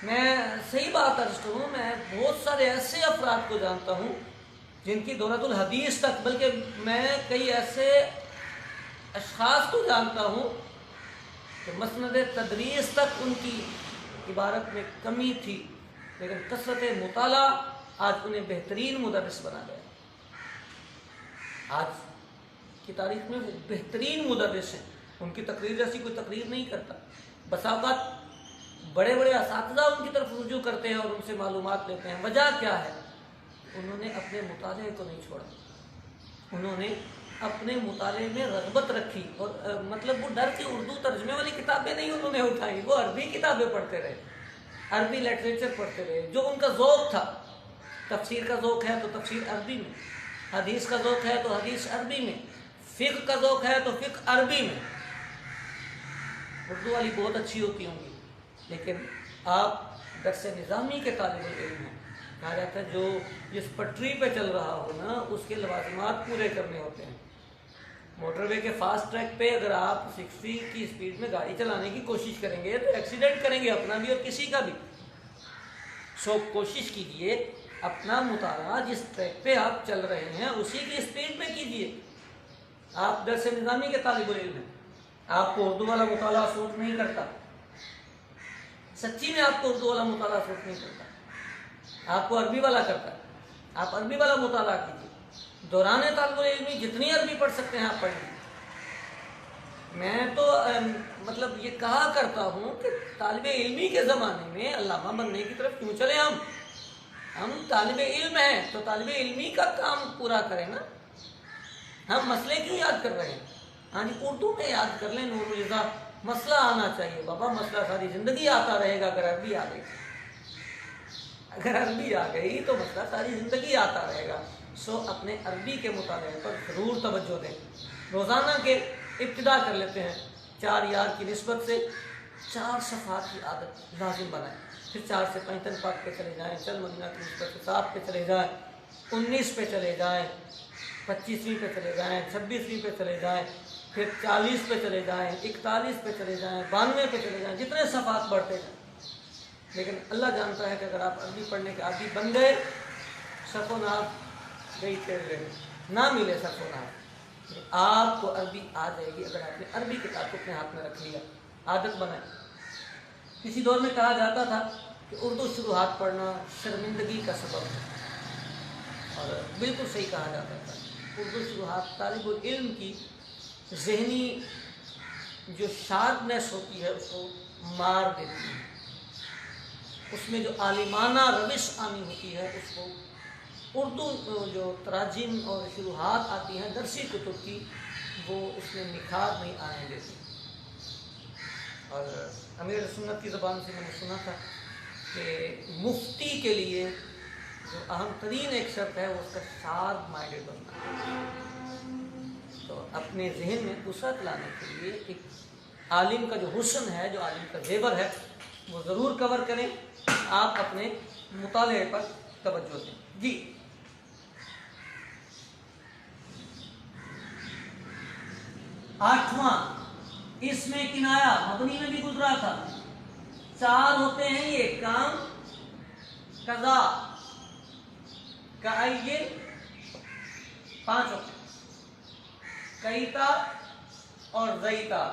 میں صحیح بات عرض کروں، میں بہت سارے ایسے افراد کو جانتا ہوں جن کی دورۃ الحدیث تک، بلکہ میں کئی ایسے اشخاص کو جانتا ہوں کہ مسند تدریس تک ان کی عبارت میں کمی تھی، لیکن کثرت مطالعہ آج انہیں بہترین مدرس بنا گیا. آج کی تاریخ میں وہ بہترین مدرس ہیں. ان کی تقریر جیسی کوئی تقریر نہیں کرتا. بس اوقات بڑے بڑے اساتذہ ان کی طرف رجوع کرتے ہیں اور ان سے معلومات لیتے ہیں. وجہ کیا ہے؟ انہوں نے اپنے مطالعے کو نہیں چھوڑا، انہوں نے اپنے مطالعے میں رغبت رکھی. اور مطلب وہ ڈر کے اردو ترجمے والی کتابیں نہیں انہوں نے اٹھائی، وہ عربی کتابیں پڑھتے رہے، عربی لٹریچر پڑھتے رہے. جو ان کا ذوق تھا، تفسیر کا ذوق ہے تو تفسیر عربی میں، حدیث کا ذوق ہے تو حدیث عربی میں، فقہ کا ذوق ہے تو فقہ عربی میں. اردو والی بہت اچھی ہوتی ہوں گی، لیکن آپ درس نظامی کے طالب علم ہیں، کہا جاتا ہے جو جس پٹری پہ چل رہا ہو نا اس کے لوازمات پورے کرنے ہوتے ہیں۔ موٹر وے کے فاسٹ ٹریک پہ اگر آپ 60 کی اسپیڈ میں گاڑی چلانے کی کوشش کریں گے تو ایکسیڈنٹ کریں گے، اپنا بھی اور کسی کا بھی۔ سو کوشش کیجئے اپنا مطالعہ جس ٹریک پہ آپ چل رہے ہیں اسی کی اسپیڈ میں کیجئے۔ آپ درس نظامی کے طالب علم ہیں، آپ کو اردو والا مطالعہ سوٹ نہیں کرتا، سچی میں آپ کو اردو والا مطالعہ سوٹ نہیں کرتا، آپ کو عربی والا کرتا ہے، آپ عربی والا مطالعہ کیجئے۔ دوران طالب علمی جتنی عربی پڑھ سکتے ہیں آپ پڑھ لیجیے۔ میں تو مطلب یہ کہا کرتا ہوں کہ طالب علمی کے زمانے میں علامہ بننے کی طرف کیوں چلے ہم طالب علم ہیں تو طالب علمی کا کام پورا کریں نا۔ ہم مسئلے کیوں یاد کر رہے ہیں؟ ہاں جی اردو میں یاد کر لیں، نور الہدیٰ مسئلہ آنا چاہیے بابا، مسئلہ ساری زندگی آتا رہے گا اگر عربی آ گئی، اگر عربی آ گئی تو مسئلہ ساری زندگی آتا رہے گا۔ سو اپنے عربی کے مطالعے پر ضرور توجہ دیں۔ روزانہ کے ابتدا کر لیتے ہیں 4 یار کی نسبت سے 4 صفحات کی عادت لازم بنائیں، پھر 4 سے 55 پاک پہ چلے جائیں، چل مدینہ کی نسبت سے 7 پہ چلے جائیں، 19 پہ چلے جائیں، 25ویں پہ چلے جائیں، 26ویں پہ چلے جائیں، پھر 40 پہ چلے جائیں، 41 پہ چلے جائیں، 92 پہ چلے جائیں، جتنے صفحات بڑھتے جائیں۔ لیکن اللہ جانتا ہے کہ اگر آپ عربی پڑھنے کے عادی بن گئے، صف و ناب گئی تیز رہے، نہ ملے صف و ناب، آپ کو عربی آ جائے گی اگر آپ نے عربی کتاب کو اپنے ہاتھ میں رکھ لیا، عادت بنائیں۔ کسی دور میں کہا جاتا تھا کہ اردو شروحات پڑھنا شرمندگی کا سبب ہے، اور بالکل صحیح کہا جاتا تھا۔ اردو شروحات طالب العلم کی ذہنی جو شارپنیس ہوتی ہے اس کو مار دیتی ہے، اس میں جو عالمانہ روش آنی ہوتی ہے اس کو اردو جو تراجم اور شروحات آتی ہیں درسی کتب کی وہ اس میں نکھار نہیں آنے دیتی۔ اور امیر سنت کی زبان سے میں نے سنا تھا کہ مفتی کے لیے جو اہم ترین ایک شرط ہے وہ اس کا شارپ مائنڈڈ بننا ہے۔ تو اپنے ذہن میں وسعت لانے کے لیے ایک عالم کا جو حسن ہے، جو عالم کا زیور ہے وہ ضرور کور کریں۔ آپ اپنے مطالعے پر توجہ دیں۔ جی 8واں اس میں کنایا مبنی میں بھی گزرا تھا، 4 ہوتے ہیں یہ کام، قضا، کائین، 5 ہوتے ہیں، کیتا اور زیتا۔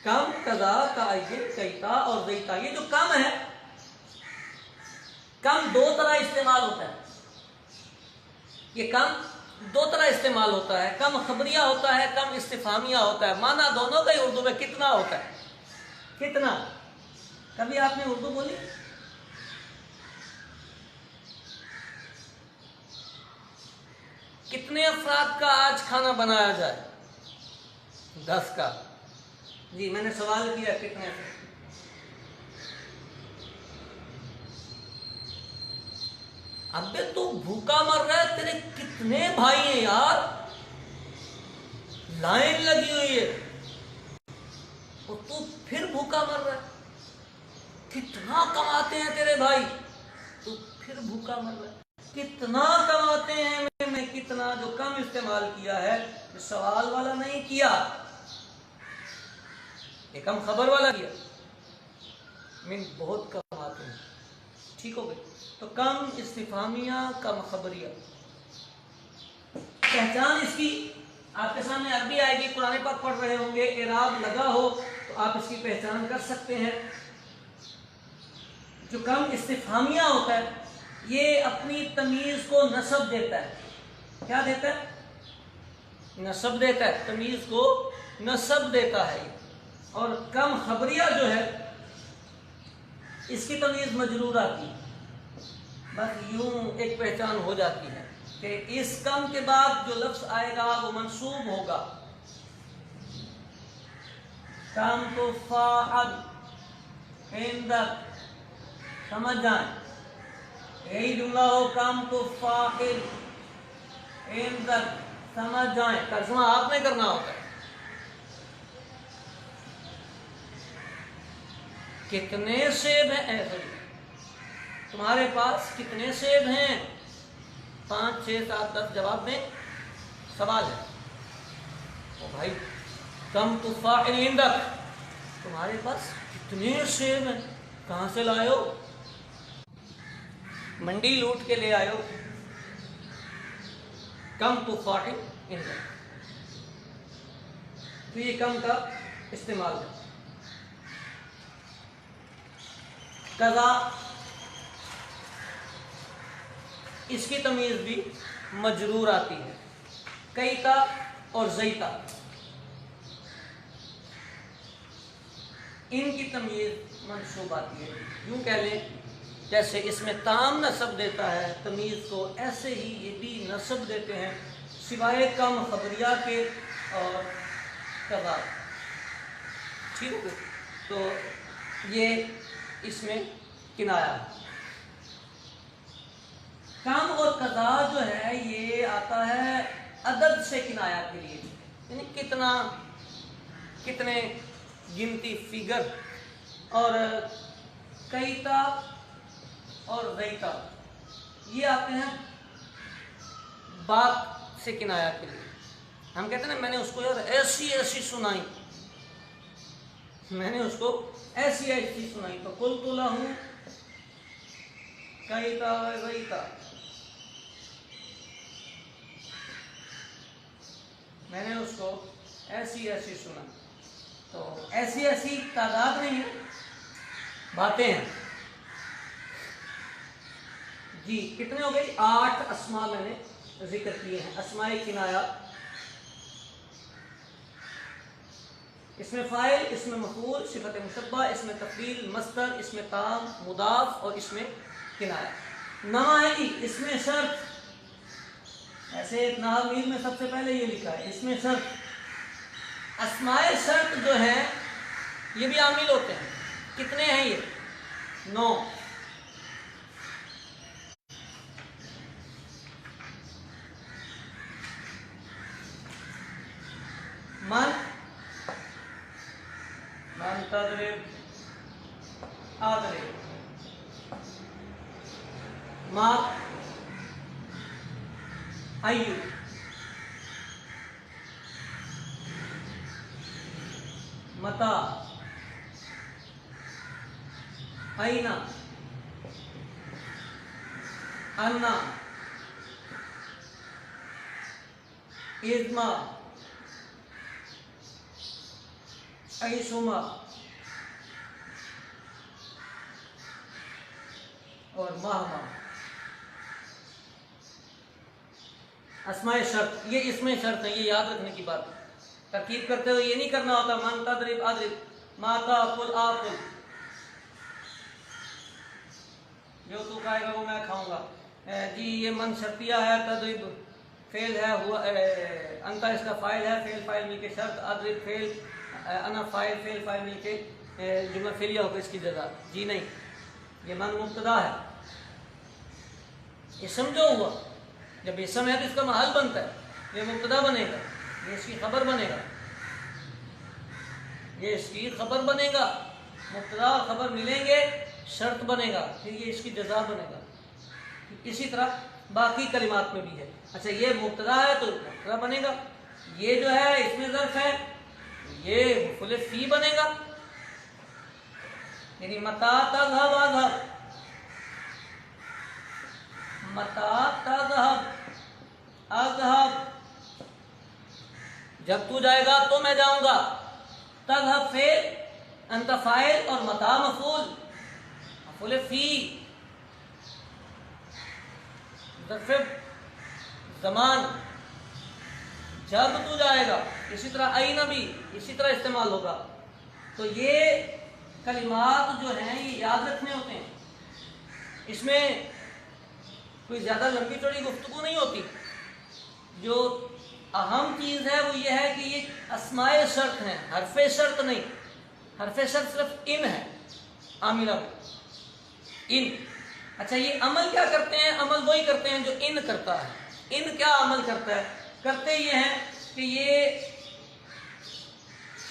کم، قضا، کائین، کیتا اور زیتا، یہ جو کم ہے، کم 2 طرح استعمال ہوتا ہے۔ یہ کم 2 طرح استعمال ہوتا ہے، کم خبریہ ہوتا ہے، کم استفہامیہ ہوتا ہے۔ معنی دونوں کا ہی اردو میں کتنا ہوتا ہے، کتنا۔ کبھی آپ نے اردو بولی؟ کتنے افراد کا آج کھانا بنایا جائے؟ 10 کا۔ جی میں نے سوال کیا کتنے سے؟ ابے تو بھوکا مر رہا ہے، تیرے کتنے بھائی ہیں یار، لائن لگی ہوئی ہے اور تو پھر بھوکا مر رہا ہے۔ کتنا کماتے ہیں تیرے بھائی، تو پھر بھوکا مر رہا ہے۔ کتنا کماتے ہیں، میں کتنا جو کم استعمال کیا ہے، سوال والا نہیں کیا، ایک ہم خبر والا کیا، من بہت کماتے ہیں۔ ٹھیک ہو گئی؟ تو کم استفہامیہ، کم خبریہ۔ پہچان اس کی آپ کے سامنے عربی آئے گی، قرآن پاک پڑھ رہے ہوں گے، اعراب لگا ہو تو آپ اس کی پہچان کر سکتے ہیں۔ جو کم استفہامیہ ہوتا ہے یہ اپنی تمیز کو نسب دیتا ہے۔ کیا دیتا ہے؟ نسب دیتا ہے، تمیز کو نسب دیتا ہے۔ اور کم خبریہ جو ہے اس کی تمیز مجرور آتی ہے، بس یوں ایک پہچان ہو جاتی ہے کہ اس کم کے بعد جو لفظ آئے گا وہ منصوب ہوگا۔ کم تو فاعل، عندک، سمجھ جائیں، یہی جملہ ہو کم تو فاعل، عندک، سمجھ جائیں، ترجمہ آپ نے کرنا ہوتا ہے۔ کتنے سیب ہیں؟ تمہارے پاس کتنے سیب ہیں؟ 5 6 7 10 جواب میں سوال ہے. او بھائی کم تفاح عندک، تمہارے پاس کتنے سیب ہیں، کہاں سے لائے ہو؟ منڈی لوٹ کے لے آئے ہو. کم تفاح عندک، تو یہ کم کا استعمال ہے. قضا، اس کی تمیز بھی مجرور آتی ہے. کیتا اور زیتا، ان کی تمیز منصوب آتی ہے. یوں کہہ لیں جیسے اس میں تام نصب دیتا ہے تمیز کو، ایسے ہی یہ بھی نصب دیتے ہیں سوائے کم خبریہ کے اور قضا. ٹھیک ہے، تو یہ اس میں کنایا ہے. کم اور قضا جو ہے یہ آتا ہے عدد سے کنایا کے لیے، یعنی کتنا، کتنے، گنتی، فگر. اور کیتا اور ریتا یہ آتے ہیں بات سے کنایا کے لیے. ہم کہتے ہیں نا میں نے اس کو یار ایسی ایسی سنائی، میں نے اس کو ایسی ایسی سنائی، تو قلت لہ کیتا و ریتا، میں نے اس کو ایسی ایسی سنا. تو ایسی ایسی تعداد نہیں ہے، باتیں ہیں. جی کتنے ہو گئے؟ 8 اسماء میں نے ذکر کیے ہیں، اسماء کنایا. اس میں فاعل، اس میں مفعول، صفت مشبہ، اس میں تفضیل، مصدر، اس میں تام، مضاف اور اس میں کنایا. نوائی، اس میں شرط، ایسے نحو میں سب سے پہلے یہ لکھا ہے اس میں شرط. اسماء شرط جو ہیں یہ بھی عامل ہوتے ہیں. کتنے ہیں یہ؟ 9. من تضرب اضرب، ما ایو، متا، اینا، انا، اذما، ایسما اور مہما. اسماء شرط یہ اس میں شرط ہے، یہ یاد رکھنے کی بات ہے. ترکیب کرتے ہوئے یہ نہیں کرنا ہوتا من تضرب اضرب، ما تاکل آکل، جو تو کھائے گا وہ میں کھاؤں گا. جی یہ من شرطیہ ہے، تضرب فعل ہے، ہوا انت اس کا فاعل ہے، فعل فاعل مل کے شرط، اضرب فعل، انا فاعل، فعل فاعل مل کے جملہ فعلیہ ہو کے اس کی جزا. جی نہیں، یہ من مبتدا ہے، اسم جو ہوا، جب اسم ہے تو اس کا محل بنتا ہے، یہ مبتدا بنے گا، یہ اس کی خبر بنے گا، یہ اس کی خبر بنے گا. مبتدا اور خبر ملیں گے شرط بنے گا، پھر یہ اس کی جزا بنے گا. اسی طرح باقی کلمات میں بھی ہے. اچھا یہ مبتدا ہے تو مبتدا بنے گا، یہ جو ہے اس میں ظرف ہے یہ مفعول فی بنے گا. یعنی متا تذهب اذهب، متا تذهب اذهب، جب تو جائے گا تو میں جاؤں گا. تذهب فعل، انت فاعل اور متا مفعول، مفعول فی، ظرف زمان، جب تو جائے گا. اسی طرح این بھی اسی طرح استعمال ہوگا. تو یہ کلمات جو ہیں یہ یاد رکھنے ہوتے ہیں، اس میں کوئی زیادہ لمبی چوڑی گفتگو نہیں ہوتی. جو اہم چیز ہے وہ یہ ہے کہ یہ اسماء شرط ہیں، حرف شرط نہیں. حرف شرط صرف ان ہے عاملہ میں، ان. اچھا یہ عمل کیا کرتے ہیں؟ عمل وہی کرتے ہیں جو ان کرتا ہے. ان کیا عمل کرتا ہے؟ کرتے یہ ہیں کہ یہ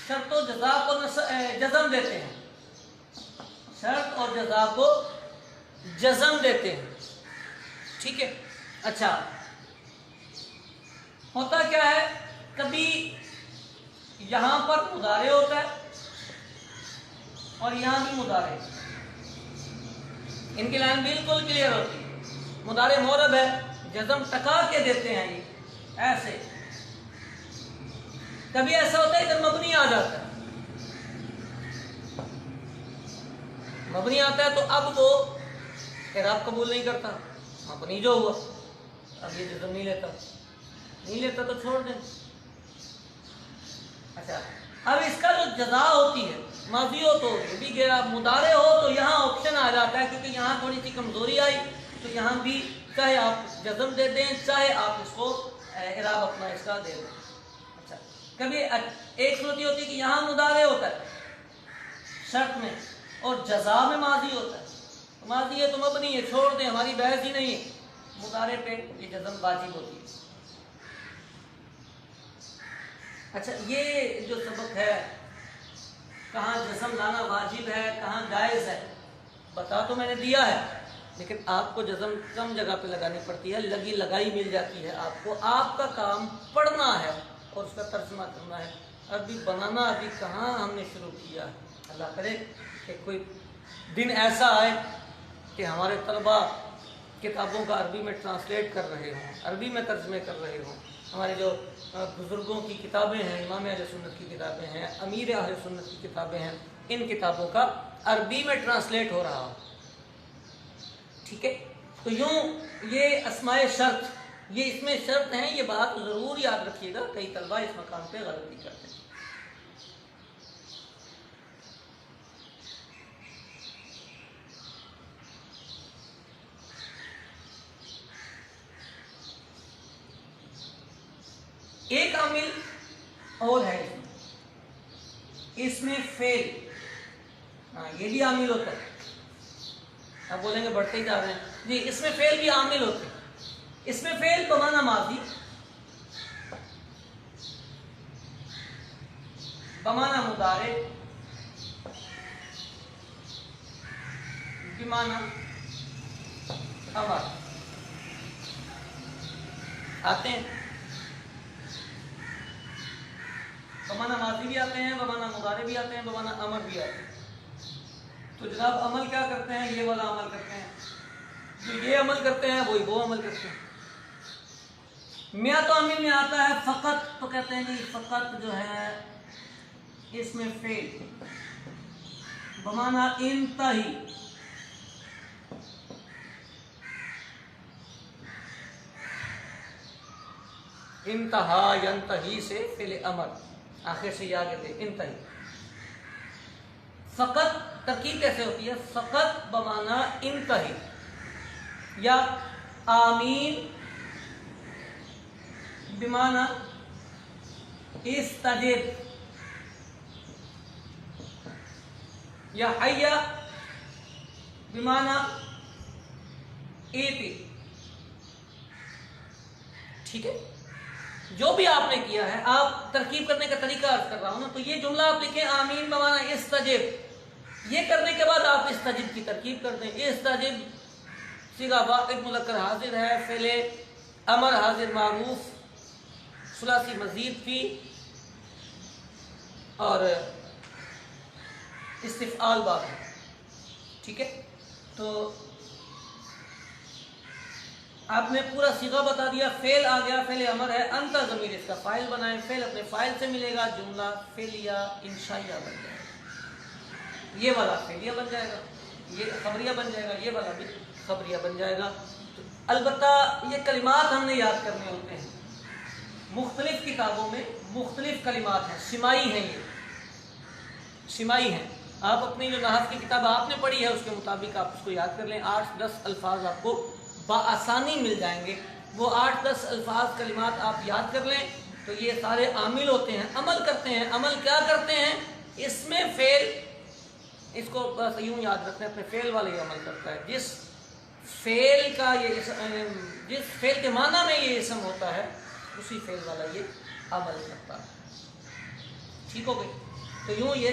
شرط و جزا کو جزم دیتے ہیں. شرط اور جزا کو جزم دیتے ہیں. ٹھیک ہے. اچھا ہوتا کیا ہے، کبھی یہاں پر مضارع ہوتا ہے اور یہاں بھی مضارع. ان کی لائن بالکل کلیئر ہوتی ہے. مضارع مورب ہے، جزم ٹکا کے دیتے ہیں یہ ایسے. کبھی ایسا ہوتا ہے ادھر مبنی آ جاتا ہے، مبنی آتا ہے تو اب وہ اعراب قبول نہیں کرتا. مبنی جو ہوا اب یہ جزم نہیں لیتا تو چھوڑ دیں. اچھا اب اس کا جو جزا ہوتی ہے، ماضی ہو تو یہ بھی گیا، مضارع ہو تو یہاں آپشن آ جاتا ہے، کیونکہ یہاں تھوڑی سی کمزوری آئی تو یہاں بھی چاہے آپ جزم دے دیں چاہے آپ اس کو اعراب اپنا اس کا دے دیں. اچھا کبھی ایک صورت یہ ہوتی ہے کہ یہاں مضارع ہوتا ہے شرط میں اور جزا میں ماضی ہوتا ہے. ماضی ہے تو مبنی ہے، چھوڑ دیں، ہماری بحث ہی نہیں ہے. مضارع پہ یہ جزم واجب ہوتی ہے. اچھا یہ جو سبق ہے کہاں جزم لانا واجب ہے کہاں جائز ہے بتا تو میں نے دیا ہے، لیکن آپ کو جزم کم جگہ پہ لگانی پڑتی ہے، لگی لگائی مل جاتی ہے آپ کو. آپ کا کام پڑھنا ہے اور اس کا ترجمہ کرنا ہے. عربی بنانا ابھی کہاں ہم نے شروع کیا ہے. اللہ کرے کہ کوئی دن ایسا آئے کہ ہمارے طلباء کتابوں کا عربی میں ٹرانسلیٹ کر رہے ہوں، عربی میں ترجمے کر رہے ہوں. ہمارے جو بزرگوں کی کتابیں ہیں، امام اہل سنت کی کتابیں ہیں، امیر اہل سنت کی کتابیں ہیں، ان کتابوں کا عربی میں ٹرانسلیٹ ہو رہا ہو. ٹھیک ہے. تو یوں یہ اسماء شرط یہ اس میں شرط ہیں، یہ بات ضرور یاد رکھیے گا. کئی طلباء اس مقام پہ غلطی کرتے ہیں. ایک عامل اور ہے اس میں فعل. یہ بھی عامل ہوتا ہے. آپ بولیں گے بڑھتے ہی جا رہے ہیں جی، اس میں فعل بھی عامل ہوتے ہیں. اس میں فعل بمعنی ماضی، بمعنی مضارع، بمعنی امر آتے ہیں. بمعنی ماضی بھی آتے ہیں، بمعنی مضارع بھی آتے ہیں، بمعنی امر بھی آتے ہیں. تو جناب عمل کیا کرتے ہیں؟ یہ والا عمل کرتے ہیں. جو یہ عمل کرتے ہیں وہی وہ عمل کرتے ہیں. میاں تو عامل میں آتا ہے فقط، تو کہتے ہیں جی فقط جو ہے اس میں فعل بمعنی انتہی، انتہا ینتہی سے فعل امر آخر سے یا کہتے ہیں انتہی. فقط ترکیب کیسے ہوتی ہے؟ فقط بمعنی انتہی یا آمین بمعنی استجب یا حیا بمعنی ایتی. ٹھیک ہے. جو بھی آپ نے کیا ہے، آپ ترکیب کرنے کا طریقہ عرض کر رہا ہوں نا، تو یہ جملہ آپ لکھیں آمین بمعنی استجب. یہ کرنے کے بعد آپ استجب کی ترکیب کر دیں. استجب صیغہ واحد مذکر حاضر ہے، فعل امر حاضر معروف، ثلاثی مزید فی اور استفعال باب ہے. ٹھیک ہے. تو آپ نے پورا صیغہ بتا دیا. فعل آ گیا، فعل امر ہے، انت ضمیر اس کا فاعل بنائیں. فعل اپنے فاعل سے ملے گا، جملہ فعلیہ انشائیہ بن جائے گا. یہ والا فعلیہ بن جائے گا، یہ خبریہ بن جائے گا، یہ والا بھی خبریہ بن جائے گا. البتہ یہ کلمات ہم نے یاد کرنے ہوتے ہیں. مختلف کتابوں میں مختلف کلمات ہیں، سمائی ہیں. یہ سمائی ہیں. آپ اپنی جو نحو کی کتاب آپ نے پڑھی ہے اس کے مطابق آپ اس کو یاد کر لیں. 8-10 الفاظ آپ کو بآسانی مل جائیں گے. وہ 8-10 الفاظ کلمات آپ یاد کر لیں تو یہ سارے عامل ہوتے ہیں، عمل کرتے ہیں. عمل کیا کرتے ہیں؟ اس میں فعل، اس کو بس یوں یاد رکھتے ہیں، اپنے فعل والے یہ عمل کرتا ہے. جس فعل کا جس فعل کے معنی میں یہ اسم ہوتا ہے اسی فعل والا یہ عمل کرتا ہے. ٹھیک ہو گئی. تو یوں یہ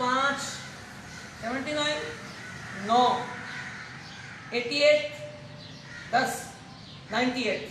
5 79, 9 88, 10 98।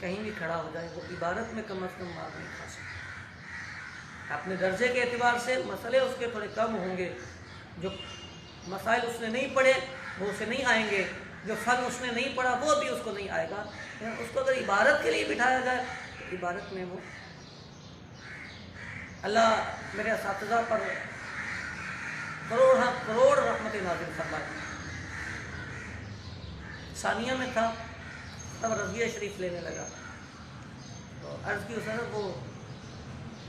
کہیں بھی کھڑا ہو جائے وہ عبادت میں کم از کم مار نہیں کھا سکتا۔ اپنے درجے کے اعتبار سے مسئلے اس کے تھوڑے کم ہوں گے، جو مسائل اس نے نہیں پڑھے وہ اسے نہیں آئیں گے، جو فن اس نے نہیں پڑھا وہ بھی اس کو نہیں آئے گا، لیکن اس کو اگر عبادت کے لیے بٹھایا جائے تو عبادت میں وہ اللہ میرے اساتذہ پر کروڑ رحمت نازل فرمائے۔ ثانیہ میں تھا تب رضویہ شریف لینے لگا، تو عرض کی اسے وہ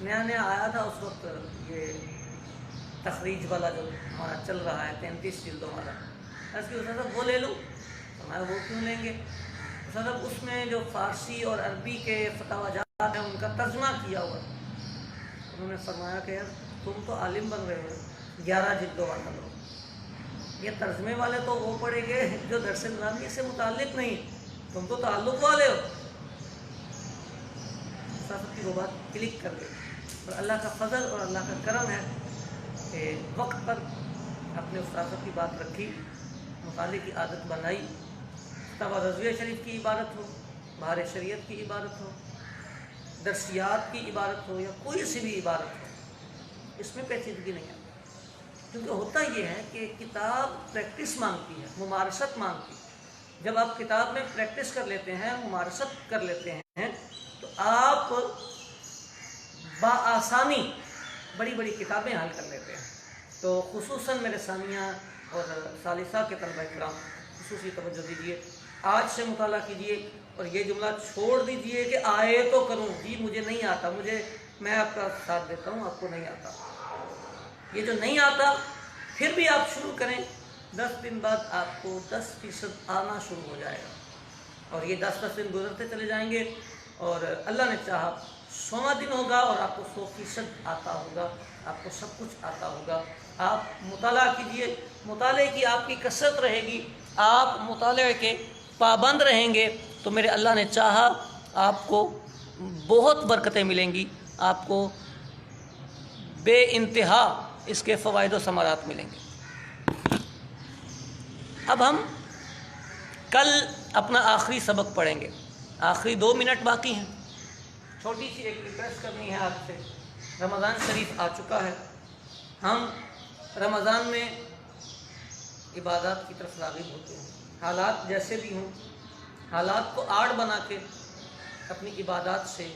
نیا نیا آیا تھا اس وقت، یہ تخریج والا جو ہمارا چل رہا ہے 33 جلدوں والا، عرض کی اسے وہ لے لوں، فرمایا وہ کیوں لیں گے؟ صاحب اس میں جو فارسی اور عربی کے فتاوی جات ہیں ان کا ترجمہ کیا ہوا، انہوں نے فرمایا کہ یار تم تو عالم بن رہے ہو 11 جلدوں والا لو، یہ ترجمے والے تو وہ پڑھیں گے جو درس نظامی سے متعلق نہیں، تم تو تعلق والے ہو۔ صاحب کی وہ بات کلک کر گئی، اور اللہ کا فضل اور اللہ کا کرم ہے کہ وقت پر اپنے استاد کی بات رکھی، مطالعے کی عادت بنائی، تب رضویہ شریف کی عبادت ہو، بہار شریعت کی عبادت ہو، درسیات کی عبادت ہو، یا کوئی سی بھی عبادت ہو، اس میں پیچیدگی نہیں ہے، کیونکہ ہوتا یہ ہے کہ کتاب پریکٹس مانگتی ہے، ممارست مانگتی ہے۔ جب آپ کتاب میں پریکٹس کر لیتے ہیں، ممارست کر لیتے ہیں، تو آپ بآسانی بڑی بڑی کتابیں حل کر لیتے ہیں۔ تو خصوصاً میرے ثانیہ اور ثالثہ کے طلبہ کرام خصوصی توجہ دیجیے، آج سے مطالعہ کیجیے، اور یہ جملہ چھوڑ دیجیے کہ آئے تو کروں، جی مجھے نہیں آتا، میں آپ کا ساتھ دیتا ہوں، آپ کو نہیں آتا، یہ جو نہیں آتا پھر بھی آپ شروع کریں، 10 دن بعد آپ کو 10% آنا شروع ہو جائے گا، اور یہ 10 دن گزرتے چلے جائیں گے، اور اللہ نے چاہا 100واں دن ہوگا اور آپ کو 100% آتا ہوگا، آپ کو سب کچھ آتا ہوگا۔ آپ مطالعہ کیجئے، مطالعے کی آپ کی کثرت رہے گی، آپ مطالعے کے پابند رہیں گے تو میرے اللہ نے چاہا آپ کو بہت برکتیں ملیں گی، آپ کو بے انتہا اس کے فوائد و ثمرات ملیں گے۔ اب ہم کل اپنا آخری سبق پڑھیں گے، آخری 2 منٹ باقی ہیں، چھوٹی سی ایک ریکویسٹ کرنی ہے آپ سے۔ رمضان شریف آ چکا ہے، ہم رمضان میں عبادات کی طرف راغب ہوتے ہیں، حالات جیسے بھی ہوں، حالات کو آڑ بنا کے اپنی عبادات سے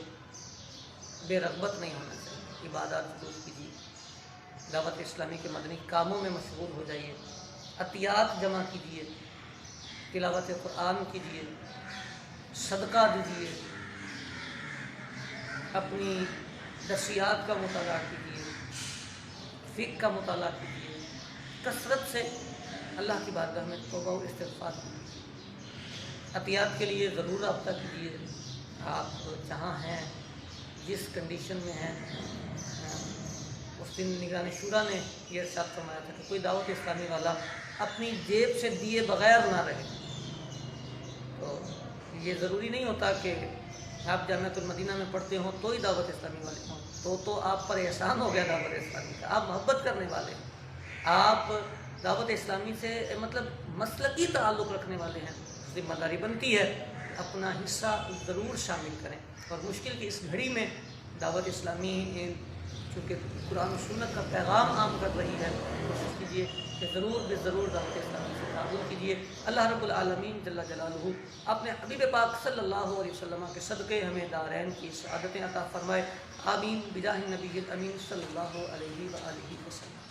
بے رغبت نہیں ہونا چاہیے، عبادات درست کیجیے، دعوت اسلامی کے مدنی کاموں میں مشغول ہو جائیے، عطیات جمع کیجیے، تلاوت قرآن کیجیے، صدقہ دیجیے، اپنی درسیات کا مطالعہ کیجیے، فقہ کا مطالعہ کیجیے، کثرت سے اللہ کی بارگاہ میں توبہ و استغفار کیجیے، عطیات کے لیے ضرور رابطہ کیجیے، آپ جہاں ہیں، جس کنڈیشن میں ہیں، اس دن نگران شورا نے یہ ارشاد فرمایا تھا کہ کوئی دعوت اسلامی والا اپنی جیب سے دیے بغیر نہ رہے، تو یہ ضروری نہیں ہوتا کہ آپ جامعۃ المدینہ میں پڑھتے ہوں تو ہی دعوت اسلامی والے ہوں، تو آپ پر احسان ہو گیا دعوت اسلامی کا، آپ محبت کرنے والے ہیں، آپ دعوت اسلامی سے مطلب مسلکی تعلق رکھنے والے ہیں، ذمہ داری بنتی ہے اپنا حصہ ضرور شامل کریں، اور مشکل کی اس گھڑی میں دعوت اسلامی چونکہ قرآن و سنت کا پیغام عام کر رہی ہے، کوشش کیجیے کہ ضرور دعوت اسلامی سے تعاون کیجیے۔ اللہ رب العالمین جل جلالہ اپنے حبیب پاک صلی اللہ علیہ وسلم کے صدقے ہمیں دارین کی سعادتیں عطا فرمائے، آمین بجاہ النبی الامین صلی اللہ علیہ وآلہ وسلم۔